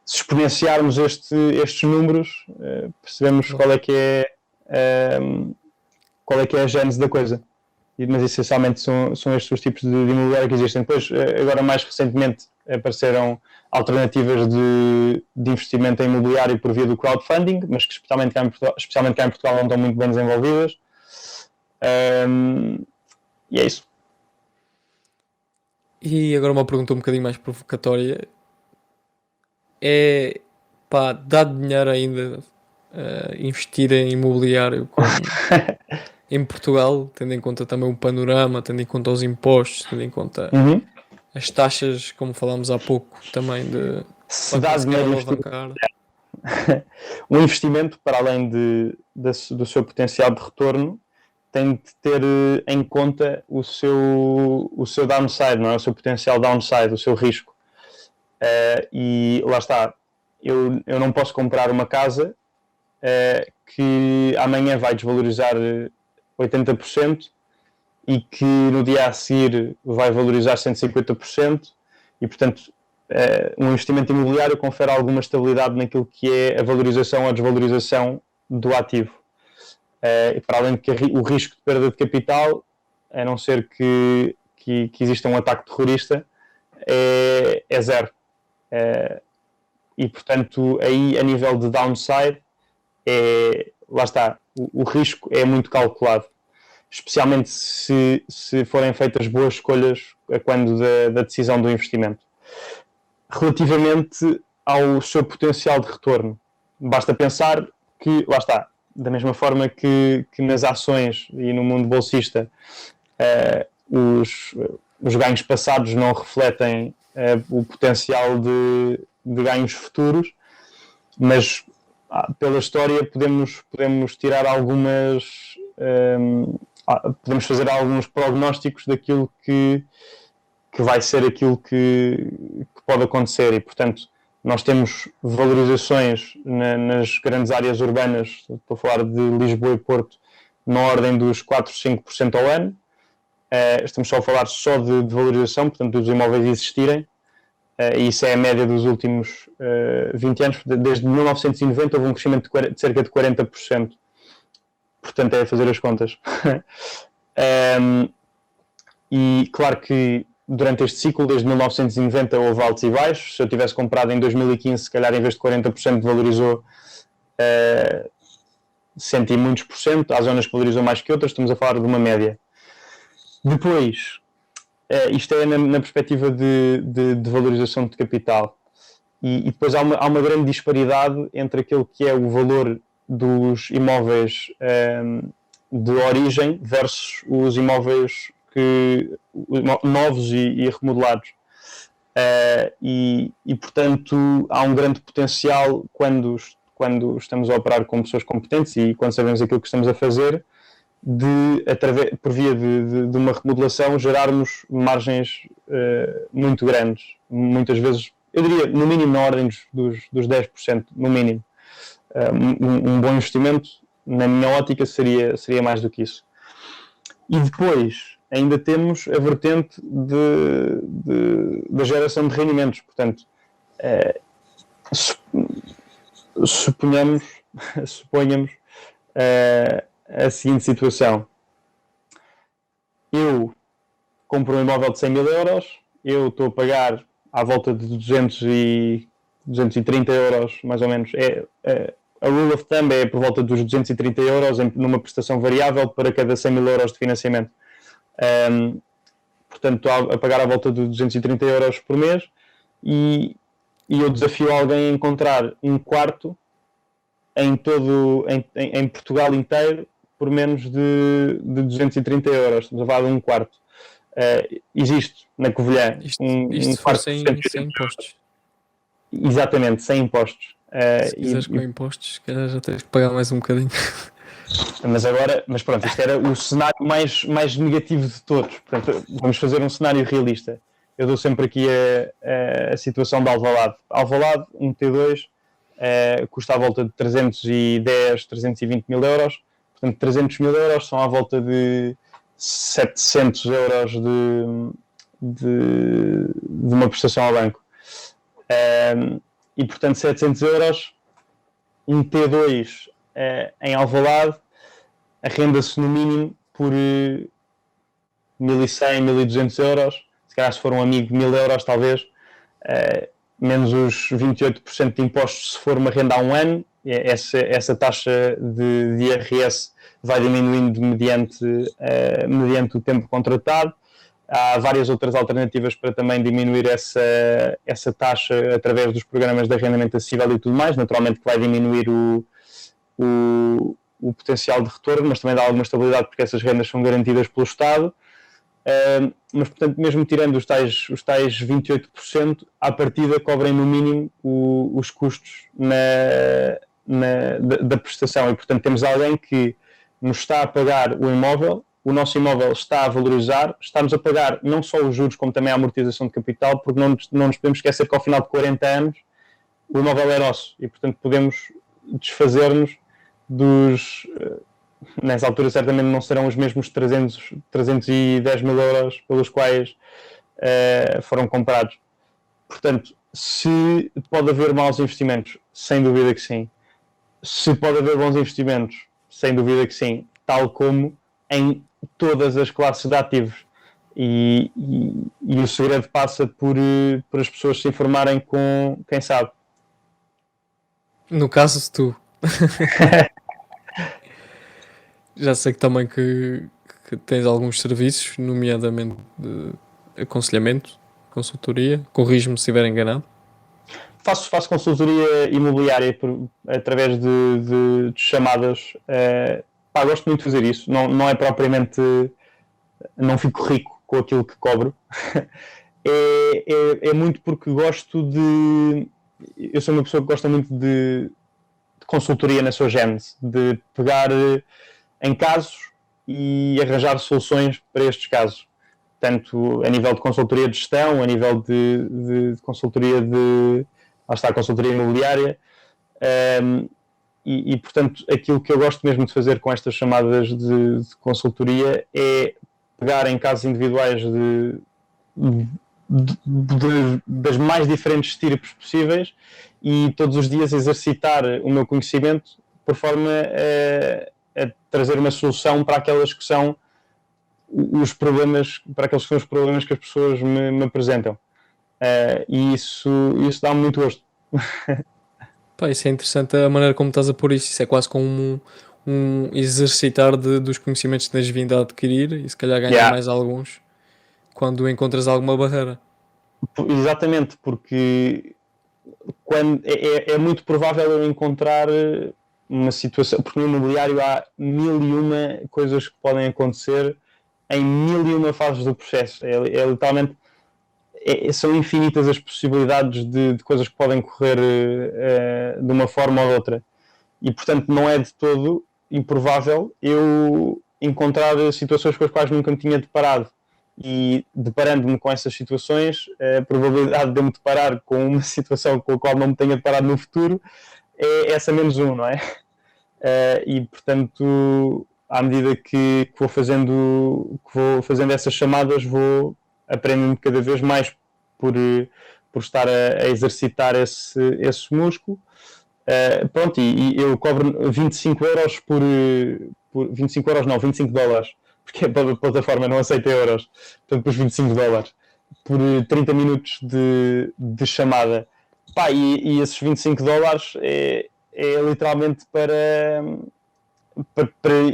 exponenciarmos estes números, percebemos qual é que é a gênese da coisa. Mas essencialmente são estes os tipos de imobiliário que existem. Depois, agora mais recentemente, apareceram alternativas de investimento em imobiliário por via do crowdfunding, mas que especialmente cá em Portugal não estão muito bem desenvolvidas. E é isso. E agora uma pergunta um bocadinho mais provocatória. Dá dinheiro ainda investir em imobiliário em Portugal, tendo em conta também o panorama, tendo em conta os impostos, tendo em conta as taxas, como falámos há pouco, também se dá dinheiro alavancar. Um investimento, para além do seu potencial de retorno, tem de ter em conta o seu downside, não é? O seu potencial downside, o seu risco. E lá está, eu não posso comprar uma casa que amanhã vai desvalorizar 80% e que no dia a seguir vai valorizar 150%, e portanto um investimento imobiliário confere alguma estabilidade naquilo que é a valorização ou a desvalorização do ativo. E para além de que o risco de perda de capital, a não ser que exista um ataque terrorista, é zero. E portanto aí a nível de downside, lá está, o risco é muito calculado, especialmente se forem feitas boas escolhas quando da decisão do investimento. Relativamente ao seu potencial de retorno, basta pensar que, lá está, da mesma forma que nas ações e no mundo bolsista os ganhos passados não refletem o potencial de ganhos futuros, mas pela história podemos tirar podemos fazer alguns prognósticos daquilo que vai ser aquilo que pode acontecer, e portanto nós temos valorizações nas grandes áreas urbanas, estou a falar de Lisboa e Porto, na ordem dos 4, 5% ao ano. Estamos só a falar de valorização, portanto dos imóveis existirem, e isso é a média dos últimos 20 anos. Desde 1990 houve um crescimento de cerca de 40%. Portanto, é fazer as contas. E claro que durante este ciclo, desde 1990, houve altos e baixos. Se eu tivesse comprado em 2015, se calhar em vez de 40% valorizou 100 e muitos por cento. Há zonas que valorizam mais que outras, estamos a falar de uma média. Depois, isto é na perspectiva de valorização de capital. E depois há uma grande disparidade entre aquilo que é o valor dos imóveis de origem versus os imóveis novos e remodelados. E portanto há um grande potencial quando estamos a operar com pessoas competentes e quando sabemos aquilo que estamos a fazer, por via de uma remodelação, gerarmos margens muito grandes, muitas vezes, eu diria, no mínimo na ordem dos 10%, no mínimo. Um bom investimento, na minha ótica, seria mais do que isso. E depois ainda temos a vertente da geração de rendimentos. Portanto, suponhamos a seguinte situação: eu compro um imóvel de 100 mil euros, eu estou a pagar à volta de 230 euros, mais ou menos. A rule of thumb é por volta dos 230 euros numa prestação variável para cada 100 mil euros de financiamento. Portanto, estou a pagar à volta de 230 euros por mês, e eu desafio alguém a encontrar um quarto em Portugal inteiro por menos de 230 euros. Estamos a falar de um quarto. Existe na Covilhã um quarto sem impostos. Exatamente, sem impostos. Se quiseres com impostos, se calhar já tens que pagar mais um bocadinho. Mas pronto, isto era o cenário mais negativo de todos. Portanto, vamos fazer um cenário realista. Eu dou sempre aqui a situação de Alvalade. Alvalade, um T2, custa à volta de 310, 320 mil euros. Portanto, 300 mil euros são à volta de 700 euros de uma prestação ao banco. E portanto 700 euros, um T2 em Alvalade arrenda-se no mínimo por 1.100, 1.200 euros. Se calhar, se for um amigo, 1.000 euros talvez, menos os 28% de impostos se for uma renda há um ano. Essa taxa de IRS vai diminuindo mediante o tempo contratado. Há várias outras alternativas para também diminuir essa taxa através dos programas de arrendamento acessível e tudo mais. Naturalmente que vai diminuir o potencial de retorno, mas também dá alguma estabilidade porque essas rendas são garantidas pelo Estado. Mas, portanto, mesmo tirando os tais 28%, à partida cobrem no mínimo os custos da prestação. E, portanto, temos alguém que nos está a pagar o imóvel, o nosso imóvel está a valorizar, está-nos a pagar não só os juros, como também a amortização de capital, porque não nos podemos esquecer que ao final de 40 anos o imóvel é nosso e, portanto, podemos desfazer-nos dos... Nessa altura, certamente, não serão os mesmos 310 mil euros pelos quais foram comprados. Portanto, se pode haver maus investimentos, sem dúvida que sim. Se pode haver bons investimentos, sem dúvida que sim. Tal como em todas as classes de ativos. E o segredo passa por as pessoas se informarem com quem sabe. No caso de tu. Já sei que também que tens alguns serviços, nomeadamente de aconselhamento, consultoria. Corrige-me se estiver enganado. Faço consultoria imobiliária através de chamadas. Gosto muito de fazer isso. Não é propriamente... Não fico rico com aquilo que cobro. É muito porque gosto de... Eu sou uma pessoa que gosta muito de consultoria na sua gênese, de pegar em casos e arranjar soluções para estes casos. Tanto a nível de consultoria de gestão, a nível de consultoria consultoria imobiliária. Portanto, aquilo que eu gosto mesmo de fazer com estas chamadas de consultoria é pegar em casos individuais das mais diferentes tipos possíveis e todos os dias exercitar o meu conhecimento por forma a trazer uma solução para aquelas que são os problemas, para aqueles que são os problemas que as pessoas me apresentam. E isso dá-me muito gosto. Pá, isso é interessante a maneira como estás a pôr isso. Isso é quase como um exercitar dos conhecimentos que tens vindo a adquirir e se calhar ganhar mais alguns quando encontras alguma barreira. Exatamente, porque quando é muito provável eu encontrar uma situação, porque no imobiliário há 1001 coisas que podem acontecer em 1001 fases do processo. É literalmente... são infinitas as possibilidades de coisas que podem correr de uma forma ou de outra. E, portanto, não é de todo improvável eu encontrar situações com as quais nunca me tinha deparado. E, deparando-me com essas situações, a probabilidade de eu me deparar com uma situação com a qual não me tenha deparado no futuro é essa menos um, não é? E, portanto, à medida que vou fazendo essas chamadas, vou aprendendo cada vez mais por estar a exercitar esse músculo. Pronto, e eu cobro 25 euros por 25 euros não, 25 dólares, porque a plataforma não aceita euros, portanto por 25 dólares por 30 minutos de chamada. Pá, e esses 25 dólares é literalmente para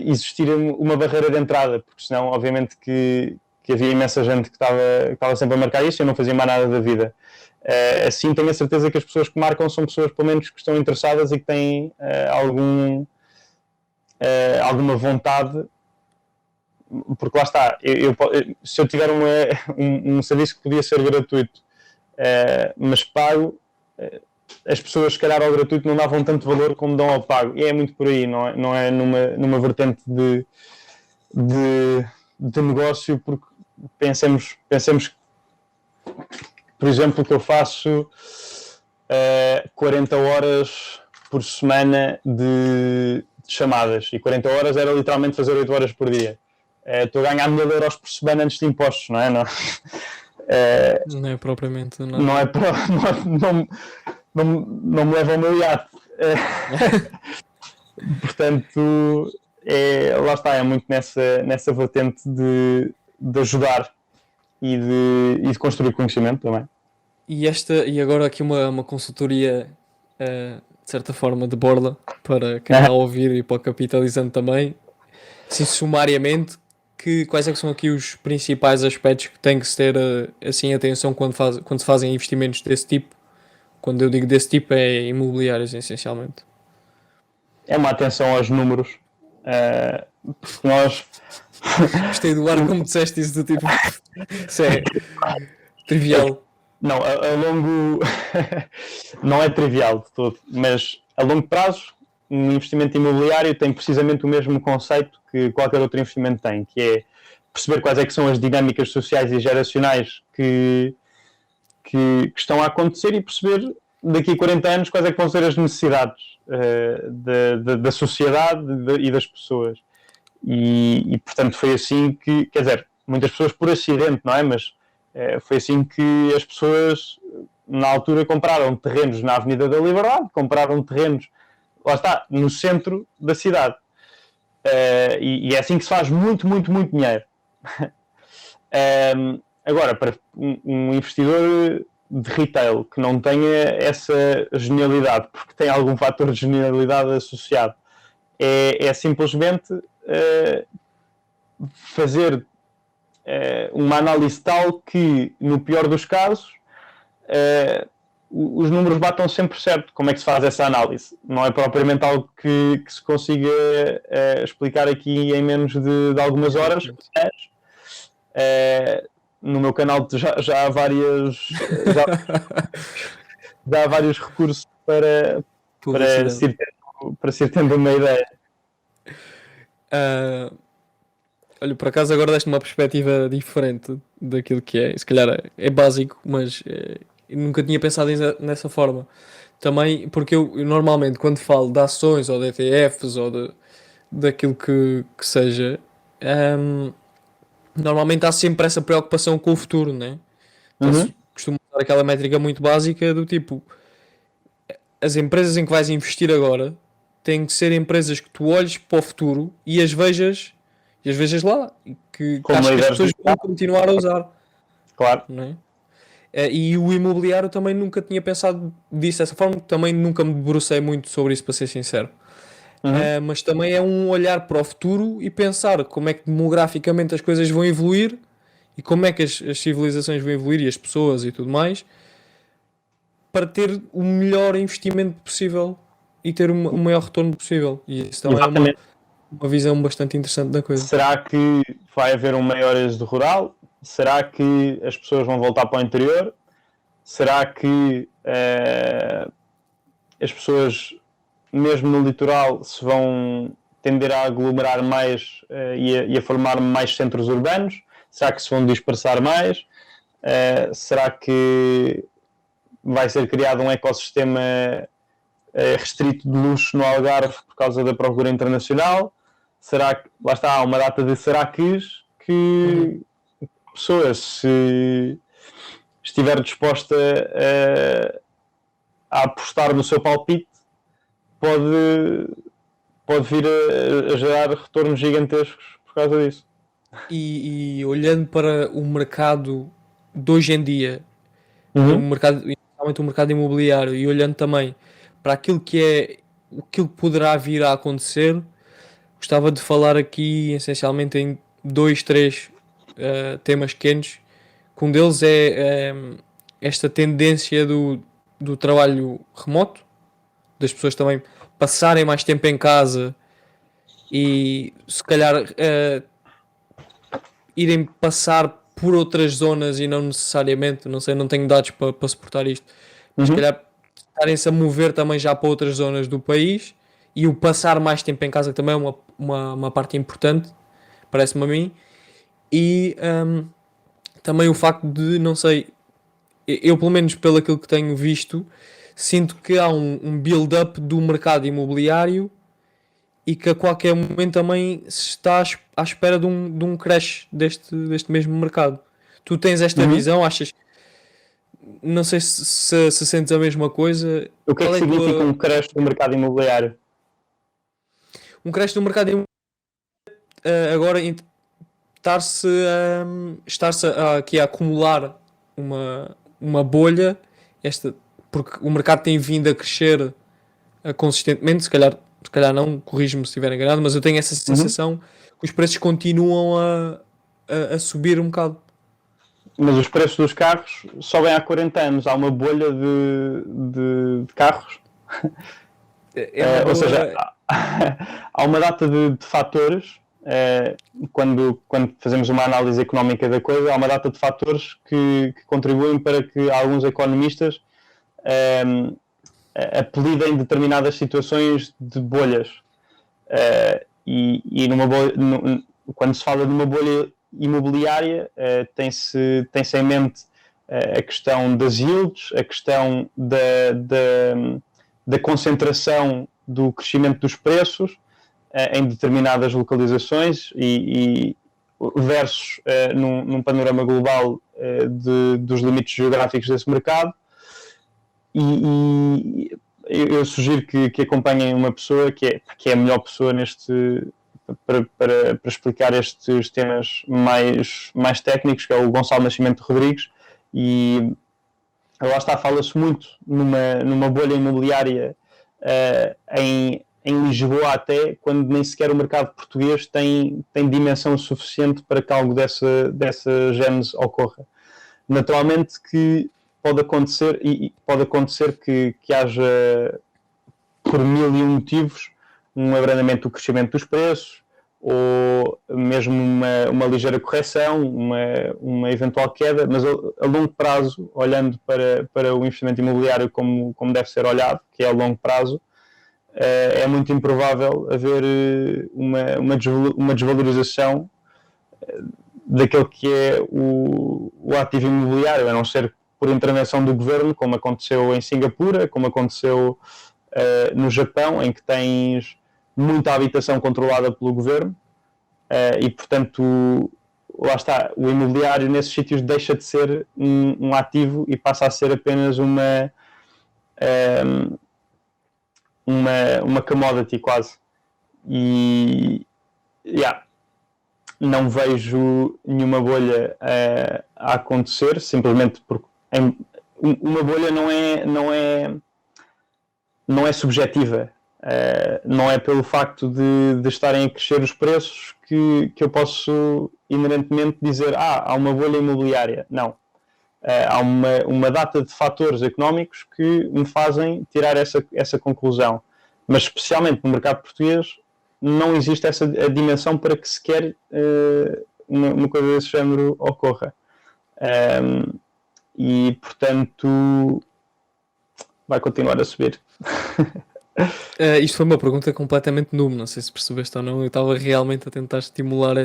existir uma barreira de entrada, porque senão obviamente que havia imensa gente que estava sempre a marcar isso e eu não fazia mais nada da vida. Assim tenho a certeza que as pessoas que marcam são pessoas pelo menos que estão interessadas e que têm alguma vontade, porque lá está, se eu tiver um serviço que podia ser gratuito, mas pago, as pessoas se calhar ao gratuito não davam tanto valor como dão ao pago, e é muito por aí, não é numa vertente de negócio, porque pensemos por exemplo, que eu faço 40 horas por semana de chamadas, e 40 horas era literalmente fazer 8 horas por dia. Estou a ganhar 1000 euros por semana antes de impostos, não é? Não é propriamente nada. Não me leva ao meu iate. Portanto, lá está, é muito nessa vertente de ajudar e de construir conhecimento também. E agora aqui uma consultoria, de certa forma, de borla, para quem está a ouvir e para o Capitalizando também. Assim, sumariamente, quais é que são aqui os principais aspectos que tem que se ter assim, atenção quando se fazem investimentos desse tipo? Quando eu digo desse tipo, é imobiliários, essencialmente. É uma atenção aos números. Nós... Gostei do ar como disseste isso, do tipo... Isso é trivial. Não, a longo... não é trivial de todo, mas a longo prazo um investimento imobiliário tem precisamente o mesmo conceito que qualquer outro investimento tem, que é perceber quais é que são as dinâmicas sociais e geracionais que estão a acontecer e perceber daqui a 40 anos quais é que vão ser as necessidades da sociedade e das pessoas. E, portanto, foi assim que, quer dizer, muitas pessoas por acidente, não é? Mas foi assim que as pessoas, na altura, compraram terrenos na Avenida da Liberdade, compraram terrenos, lá está, no centro da cidade. E é assim que se faz muito, muito, muito dinheiro. Agora, para um investidor de retail que não tenha essa genialidade, porque tem algum fator de genialidade associado, é simplesmente fazer uma análise tal que, no pior dos casos, os números batam sempre certo. Como é que se faz essa análise? Não é propriamente algo que se consiga explicar aqui em menos de algumas horas, mas no meu canal já há já há vários recursos para se ir tendo uma ideia. Olha, por acaso agora deste uma perspectiva diferente daquilo que é. Se calhar é básico, mas eu nunca tinha pensado nessa forma. Também porque eu normalmente quando falo de ações ou de ETFs ou daquilo que seja, normalmente há sempre essa preocupação com o futuro, né? Então, costumo usar aquela métrica muito básica do tipo, as empresas em que vais investir agora têm que ser empresas que tu olhes para o futuro e as vejas lá, que acho que as pessoas vão continuar a usar. Claro. Não é? E o imobiliário também nunca tinha pensado disso dessa forma, também nunca me debrucei muito sobre isso, para ser sincero. Mas também é um olhar para o futuro e pensar como é que demograficamente as coisas vão evoluir e como é que as civilizações vão evoluir e as pessoas e tudo mais, para ter o melhor investimento possível e ter o maior retorno possível. E isso também é uma visão bastante interessante da coisa. Será que vai haver um maior êxodo rural? Será que as pessoas vão voltar para o interior? Será que as pessoas, mesmo no litoral, se vão tender a aglomerar mais e a formar mais centros urbanos? Será que se vão dispersar mais? Será que vai ser criado um ecossistema restrito de luxo no Algarve por causa da procura internacional? Será que, lá está, há uma data de será que a pessoa, se estiver disposta a apostar no seu palpite, pode vir a gerar retornos gigantescos por causa disso. E olhando para o mercado de hoje em dia, especialmente o mercado imobiliário, e olhando também para aquilo que poderá vir a acontecer, gostava de falar aqui essencialmente em 2, 3 temas pequenos, que um deles é esta tendência do trabalho remoto, das pessoas também passarem mais tempo em casa e se calhar irem passar por outras zonas e não necessariamente, não sei, não tenho dados para suportar isto, mas se calhar estarem-se a mover também já para outras zonas do país, e o passar mais tempo em casa também é uma parte importante, parece-me a mim. E também o facto de, não sei, eu pelo menos pelo aquilo que tenho visto, sinto que há um build-up do mercado imobiliário e que a qualquer momento também se está à espera de um crash deste mesmo mercado. Tu tens esta visão, achas? Não sei se sentes a mesma coisa. O que é que significa um crash do mercado imobiliário? Um crash do mercado imobiliário agora estar-se aqui a acumular uma bolha, porque o mercado tem vindo a crescer consistentemente, se calhar não, corrijo-me se estiver enganado, mas eu tenho essa sensação que os preços continuam a subir um bocado. Mas os preços dos carros sobem há 40 anos, há uma bolha de carros. Ou seja, há uma data de fatores, quando fazemos uma análise económica da coisa, há uma data de fatores que contribuem para que alguns economistas apelidem determinadas situações de bolhas. E numa bolha, quando se fala de uma bolha imobiliária, tem-se em mente a questão das yields, a questão da concentração do crescimento dos preços em determinadas localizações e versus num panorama global dos limites geográficos desse mercado. E eu sugiro que acompanhem uma pessoa que é a melhor pessoa para explicar estes temas mais técnicos, que é o Gonçalo Nascimento Rodrigues, e lá está, fala-se muito numa bolha imobiliária em Lisboa, até quando nem sequer o mercado português tem dimensão suficiente para que algo dessa gênese ocorra. Naturalmente que pode acontecer que haja, por 1001 motivos, um abrandamento do crescimento dos preços, ou mesmo uma ligeira correção, uma eventual queda, mas a longo prazo, olhando para o investimento imobiliário como deve ser olhado, que é a longo prazo, é muito improvável haver uma desvalorização daquele que é o ativo imobiliário, a não ser por intervenção do governo, como aconteceu em Singapura, como aconteceu no Japão, em que tens muita habitação controlada pelo governo, e portanto, lá está, o imobiliário nesses sítios deixa de ser um ativo e passa a ser apenas uma commodity quase. E não vejo nenhuma bolha a acontecer, simplesmente porque uma bolha não é subjetiva. Não é pelo facto de estarem a crescer os preços que eu posso inerentemente dizer há uma bolha imobiliária. Não. Há uma data de fatores económicos que me fazem tirar essa conclusão. Mas especialmente no mercado português não existe essa a dimensão para que sequer uma coisa desse género ocorra. E portanto vai continuar a subir. Isto foi uma pergunta completamente noob, não sei se percebeste ou não. Eu estava realmente a tentar estimular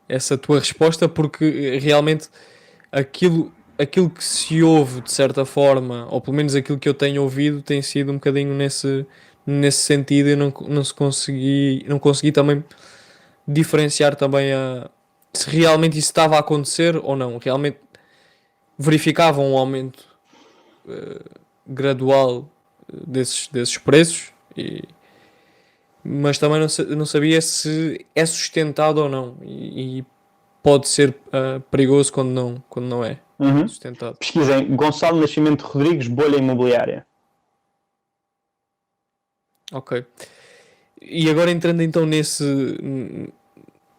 essa tua resposta, porque realmente aquilo que se ouve de certa forma, ou pelo menos aquilo que eu tenho ouvido, tem sido um bocadinho nesse sentido. Eu não consegui também diferenciar também se realmente isso estava a acontecer ou não. Realmente verificavam um aumento gradual desses preços, mas também não sabia se é sustentado ou não, e pode ser perigoso quando não é sustentado. Pesquisem Gonçalo Nascimento Rodrigues, bolha imobiliária. Ok. E agora entrando então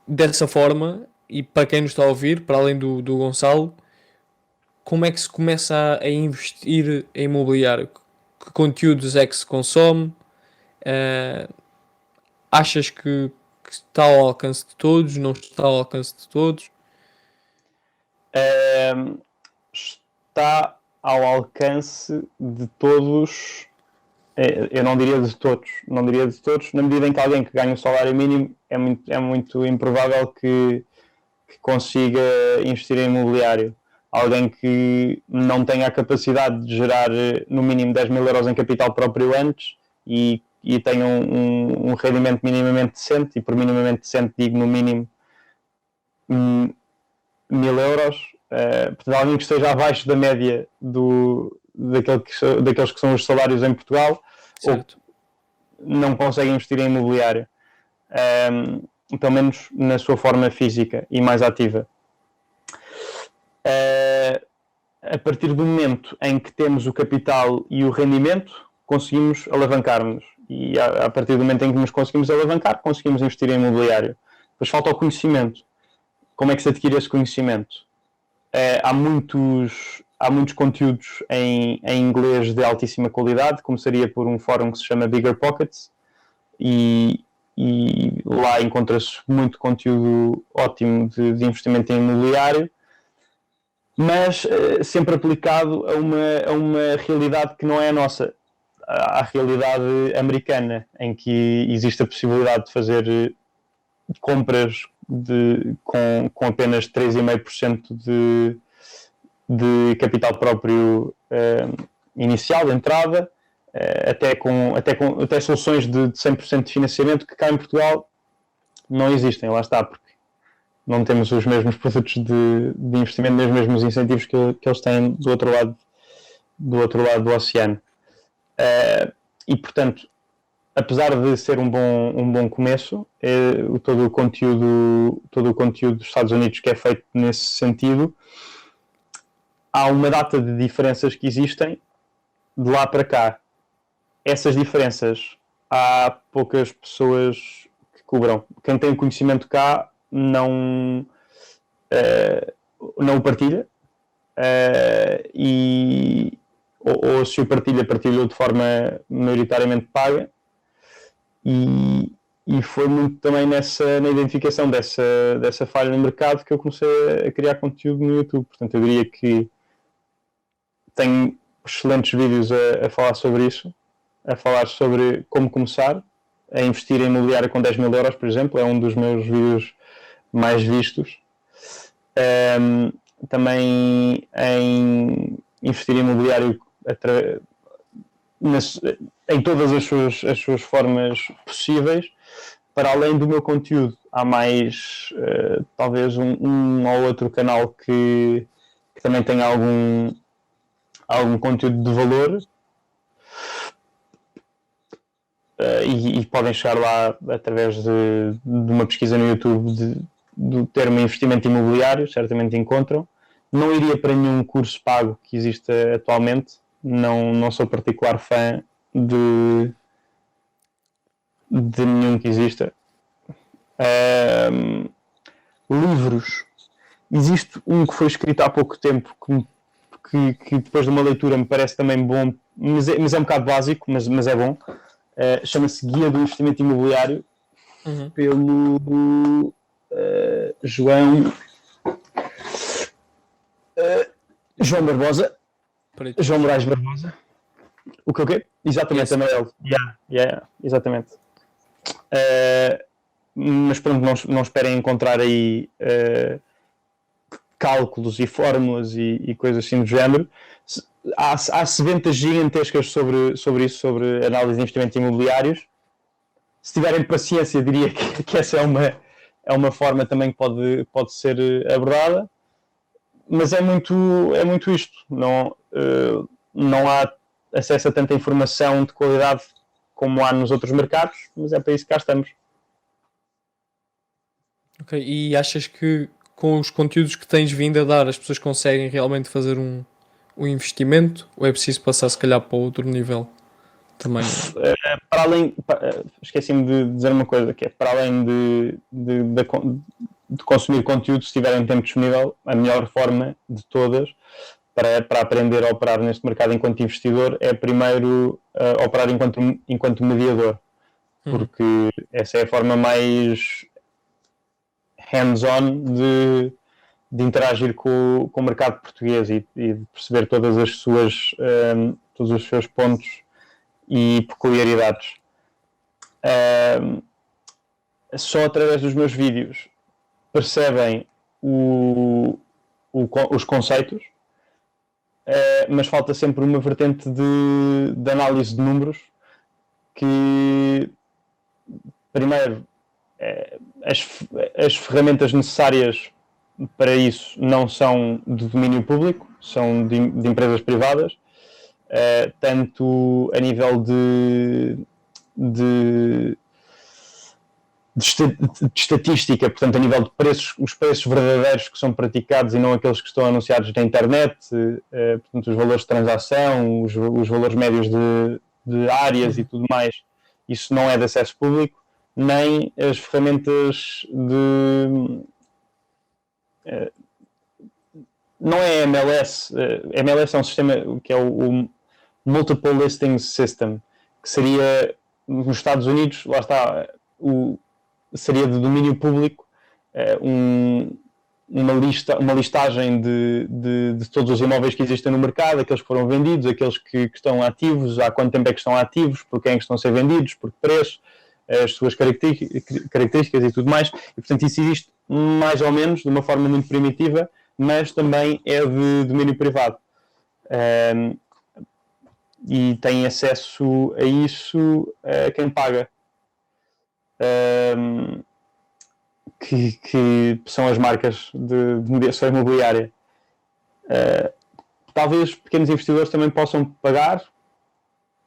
dessa forma, e para quem nos está a ouvir, para além do Gonçalo, como é que se começa a investir em imobiliário? Que conteúdos é que se consome? Achas que está ao alcance de todos? Não está ao alcance de todos? Está ao alcance de todos. Eu não diria de todos, na medida em que alguém que ganha o salário mínimo é muito improvável que consiga investir em imobiliário. Alguém que não tenha a capacidade de gerar no mínimo 10.000 euros em capital próprio antes e tenha um rendimento minimamente decente, e por minimamente decente digo no mínimo 1.000 euros, portanto, alguém que esteja abaixo da média daqueles que são os salários em Portugal, certo, ou não consegue investir em imobiliário, pelo menos na sua forma física e mais ativa. A partir do momento em que temos o capital e o rendimento, conseguimos alavancar-nos, e a partir do momento em que nos conseguimos alavancar, conseguimos investir em imobiliário. Depois falta o conhecimento. Como é que se adquire esse conhecimento? Há muitos conteúdos em inglês de altíssima qualidade. Começaria por um fórum que se chama Bigger Pockets, e lá encontra-se muito conteúdo ótimo de investimento em imobiliário. mas sempre aplicado a uma realidade que não é a nossa, à realidade americana, em que existe a possibilidade de fazer compras com apenas 3,5% de capital próprio inicial, de entrada, até soluções de 100% de financiamento que cá em Portugal não existem, lá está, porque não temos os mesmos produtos de investimento, nem os mesmos incentivos que eles têm do outro lado do oceano. E, portanto, apesar de ser um bom começo, todo o conteúdo dos Estados Unidos que é feito nesse sentido, há uma data de diferenças que existem de lá para cá. Essas diferenças há poucas pessoas que cobram. Quem tem conhecimento cá não o partilha, ou se o partilha de forma maioritariamente paga, e foi muito também na identificação dessa falha no mercado que eu comecei a criar conteúdo no YouTube. Portanto, eu diria que tenho excelentes vídeos a falar sobre isso, a falar sobre como começar a investir em imobiliário com 10 mil euros, por exemplo, é um dos meus vídeos mais vistos. Também em investir em imobiliário em todas as suas formas possíveis. Para além do meu conteúdo, há mais talvez um ou outro canal que também tem algum conteúdo de valor, e podem chegar lá através de uma pesquisa no YouTube do termo investimento imobiliário, certamente encontram. Não iria para nenhum curso pago que exista atualmente, não sou particular fã de nenhum que exista. Livros, existe um que foi escrito há pouco tempo que depois de uma leitura me parece também bom, mas é um bocado básico, mas é bom. Chama-se Guia do Investimento Imobiliário, pelo João Barbosa. João Moraes Barbosa. O quê? Exatamente, também é ele. Exatamente. Mas pronto, não esperem encontrar aí cálculos e fórmulas e coisas assim do género. Há seventas gigantescas sobre isso, sobre análise de investimentos imobiliários. Se tiverem paciência, diria que essa é uma forma também que pode ser abordada, mas é muito isto. Não há acesso a tanta informação de qualidade como há nos outros mercados, mas é para isso que cá estamos. Ok, e achas que com os conteúdos que tens vindo a dar, as pessoas conseguem realmente fazer um investimento, ou é preciso passar se calhar para outro nível também? Para além, esqueci-me de dizer uma coisa, que é para além de consumir conteúdo, se tiverem tempo disponível, a melhor forma de todas para aprender a operar neste mercado enquanto investidor é primeiro operar enquanto mediador, porque essa é a forma mais hands-on de interagir com o mercado português e de perceber todos os seus pontos e peculiaridades. Só através dos meus vídeos percebem os conceitos, mas falta sempre uma vertente de análise de números que, primeiro, as ferramentas necessárias para isso não são de domínio público, são de empresas privadas, tanto a nível de estatística, portanto a nível de preços, os preços verdadeiros que são praticados e não aqueles que estão anunciados na internet, portanto os valores de transação, os valores médios de áreas e tudo mais, isso não é de acesso público, nem as ferramentas não é MLS. MLS é um sistema que é o Multiple Listing System, que seria nos Estados Unidos, lá está, seria de domínio público, uma listagem de todos os imóveis que existem no mercado, aqueles que foram vendidos, aqueles que estão ativos, há quanto tempo é que estão ativos, por quem é que estão a ser vendidos, por que preço, as suas características e tudo mais. E, portanto, isso existe mais ou menos de uma forma muito primitiva, mas também é de domínio privado. E tem acesso a isso quem paga. Que são as marcas de mediação imobiliária. Talvez pequenos investidores também possam pagar,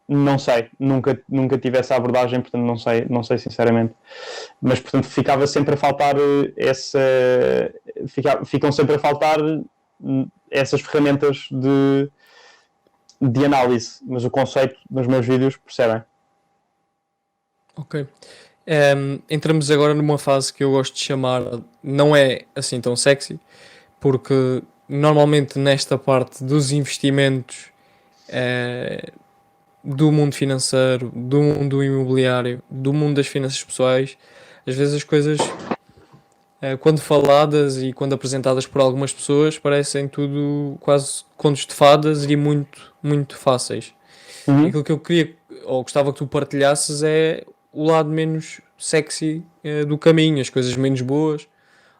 não sei, nunca tive essa abordagem, portanto não sei sinceramente, mas portanto ficava sempre a faltar ficam sempre a faltar essas ferramentas de análise, mas o conceito nos meus vídeos percebem. Ok. Entramos agora numa fase que eu gosto de chamar, não é assim tão sexy, porque normalmente nesta parte dos investimentos, do mundo financeiro, do mundo imobiliário, do mundo das finanças pessoais, às vezes as coisas, quando faladas e quando apresentadas por algumas pessoas, parecem tudo quase contos de fadas e muito, muito fáceis. Aquilo que eu queria, ou gostava que tu partilhasses, é o lado menos sexy do caminho, as coisas menos boas, que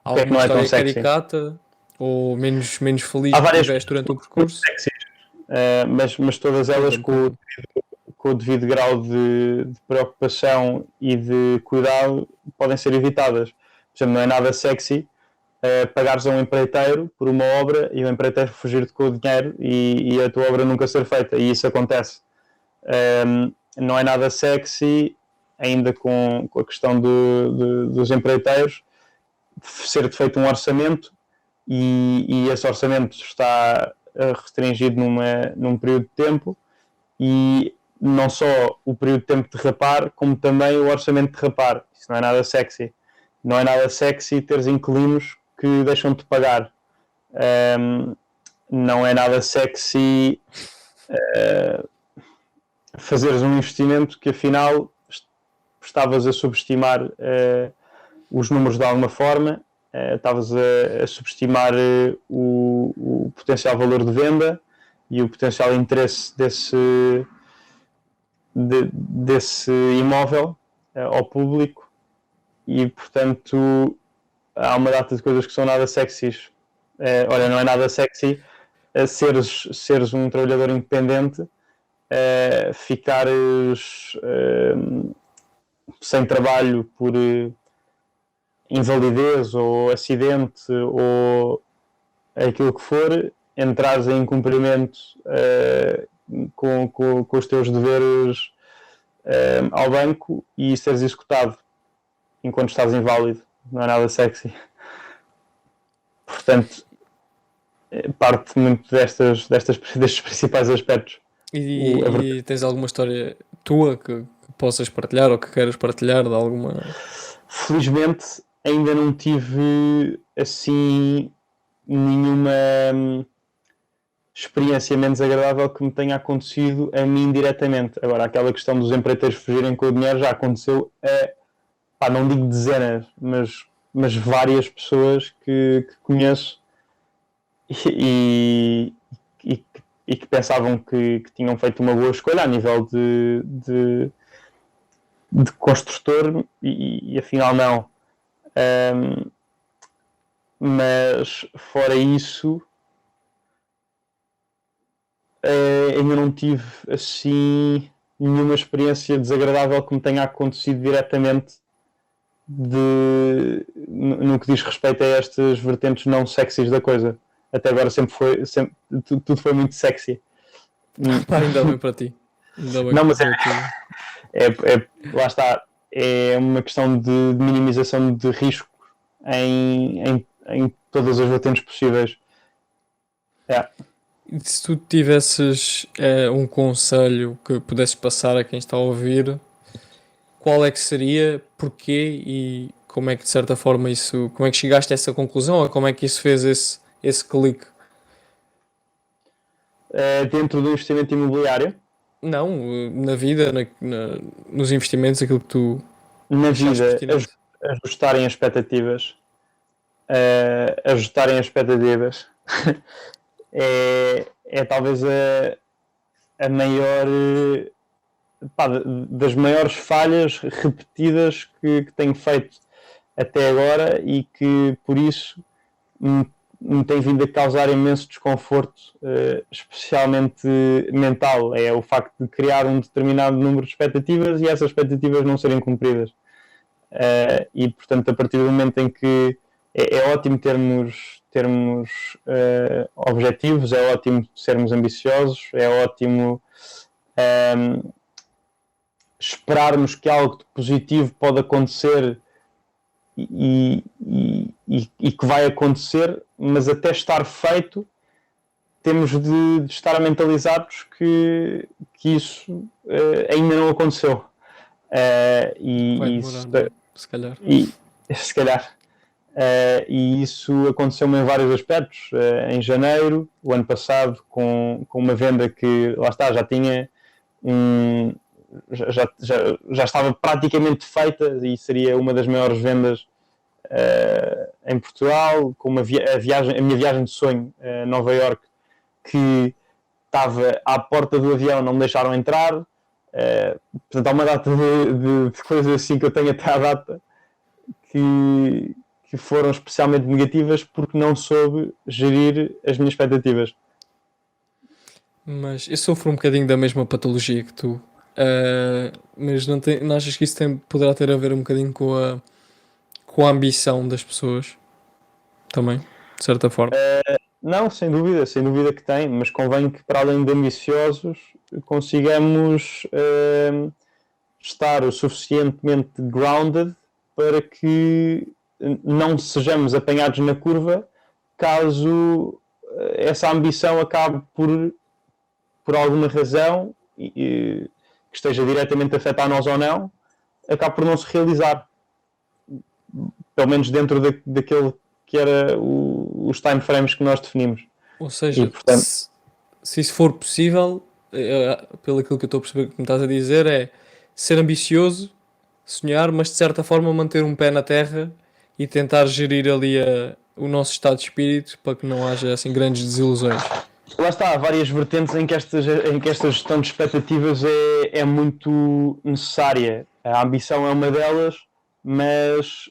alguma não é tão história sexy? caricata ou menos feliz Há que várias tiveste durante o percurso. sexys, mas todas elas com o devido grau de preocupação e de cuidado podem ser evitadas. Por exemplo, não é nada sexy pagares a um empreiteiro por uma obra e o empreiteiro fugir-te com o dinheiro e a tua obra nunca ser feita, e isso acontece. Não é nada sexy, ainda com a questão dos empreiteiros, ser feito um orçamento e esse orçamento está restringido num período de tempo, e não só o período de tempo de rapar, como também o orçamento de rapar. Isso não é nada sexy. Não é nada sexy teres inquilinos que deixam de pagar. Não é nada sexy fazeres um investimento que afinal estavas a subestimar os números de alguma forma, estavas a subestimar o potencial valor de venda e o potencial interesse desse imóvel ao público, e portanto há uma data de coisas que são nada sexys. Olha, não é nada sexy seres um trabalhador independente, ficares sem trabalho por invalidez ou acidente ou aquilo que for, entrares em cumprimento com os teus deveres ao banco e seres executado enquanto estás inválido. Não é nada sexy. Portanto, parte muito destes principais aspectos. E tens alguma história tua que possas partilhar ou que queiras partilhar de alguma... Felizmente ainda não tive assim nenhuma experiência menos agradável que me tenha acontecido a mim diretamente. Agora, aquela questão dos empreiteiros fugirem com o dinheiro já aconteceu não digo dezenas, mas várias pessoas que conheço e que pensavam que tinham feito uma boa escolha a nível de construtor e afinal não. Mas fora isso, ainda não tive assim nenhuma experiência desagradável que me tenha acontecido diretamente no que diz respeito a estas vertentes não sexys da coisa. Até agora tudo foi muito sexy. Pá, ainda bem para ti. Ainda bem Não, mas lá está, é uma questão de minimização de risco em todas as vertentes possíveis. E se tu tivesses um conselho que pudesses passar a quem está a ouvir, qual é que seria, porquê e como é que de certa forma isso, como é que chegaste a essa conclusão ou como é que isso fez esse clique? Dentro do investimento imobiliário, Não, na vida, nos investimentos, aquilo que tu na achaste vida, pertinente. ajustarem as expectativas, ajustarem as expectativas. É talvez a maior, pá, das maiores falhas repetidas que tenho feito até agora e que por isso me tem vindo a causar imenso desconforto, especialmente mental. É o facto de criar um determinado número de expectativas e essas expectativas não serem cumpridas. E portanto, a partir do momento em que é ótimo termos objetivos, é ótimo sermos ambiciosos, é ótimo esperarmos que algo de positivo pode acontecer e que vai acontecer, mas até estar feito temos de estar mentalizados que isso ainda não aconteceu. Vai demorar, se calhar. Se calhar. E isso aconteceu-me em vários aspectos. Em janeiro, o ano passado, com uma venda que, lá está, já tinha já estava praticamente feita e seria uma das maiores vendas em Portugal, com a minha viagem de sonho a Nova Iorque, que estava à porta do avião, não me deixaram entrar. Portanto, há uma data de coisas assim que eu tenho até à data que foram especialmente negativas porque não soube gerir as minhas expectativas. Mas eu sofro um bocadinho da mesma patologia que tu. Mas não achas que isso poderá ter a ver um bocadinho com a ambição das pessoas? Também, de certa forma. Não, sem dúvida que tem, mas convém que, para além de ambiciosos, consigamos estar o suficientemente grounded para que não sejamos apanhados na curva caso essa ambição acabe por alguma razão que esteja diretamente a afetar nós ou não, acabe por não se realizar. Pelo menos dentro daquele que era os timeframes que nós definimos. Ou seja, e, portanto, se isso for possível, pelo aquilo que eu estou a perceber que me estás a dizer, é ser ambicioso, sonhar, mas de certa forma manter um pé na terra e tentar gerir ali o nosso estado de espírito para que não haja assim grandes desilusões. Lá está, há várias vertentes em que esta gestão de expectativas é muito necessária. A ambição é uma delas, mas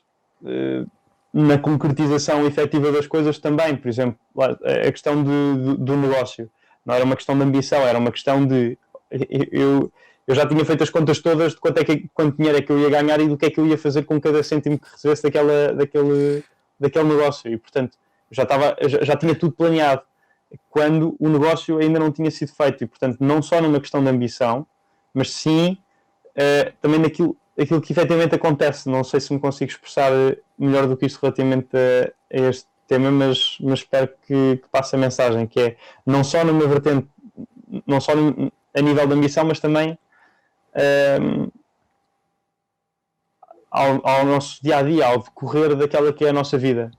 na concretização efetiva das coisas também. Por exemplo, a questão do negócio não era uma questão de ambição, era uma questão de eu já tinha feito as contas todas de quanto dinheiro é que eu ia ganhar e do que é que eu ia fazer com cada cêntimo que recebesse daquele negócio. E portanto já tinha tudo planeado quando o negócio ainda não tinha sido feito. E portanto não só numa questão de ambição, mas sim também naquilo que efetivamente acontece. Não sei se me consigo expressar melhor do que isto relativamente a este tema, mas espero que passe a mensagem, que é não só numa vertente, não só a nível de ambição, mas também ao nosso dia-a-dia, ao decorrer daquela que é a nossa vida.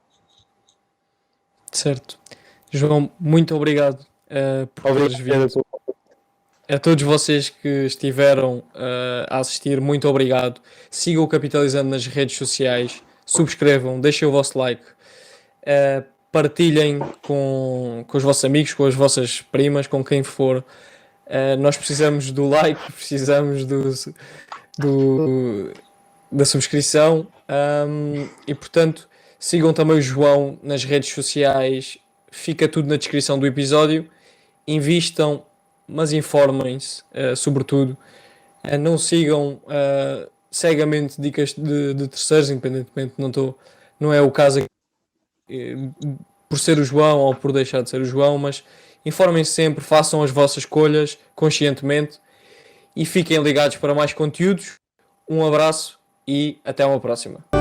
Certo. João, muito obrigado por teres vindo. A todos vocês que estiveram a assistir, muito obrigado. Sigam o Capitalizando nas redes sociais, subscrevam, deixem o vosso like, partilhem com os vossos amigos, com as vossas primas, com quem for. Nós precisamos do like, precisamos da subscrição e portanto sigam também o João nas redes sociais, fica tudo na descrição do episódio. Invistam, mas informem-se, sobretudo. Não sigam cegamente dicas de terceiros, independentemente, não é o caso por ser o João ou por deixar de ser o João, mas informem-se sempre, façam as vossas escolhas conscientemente e fiquem ligados para mais conteúdos. Um abraço e até uma próxima.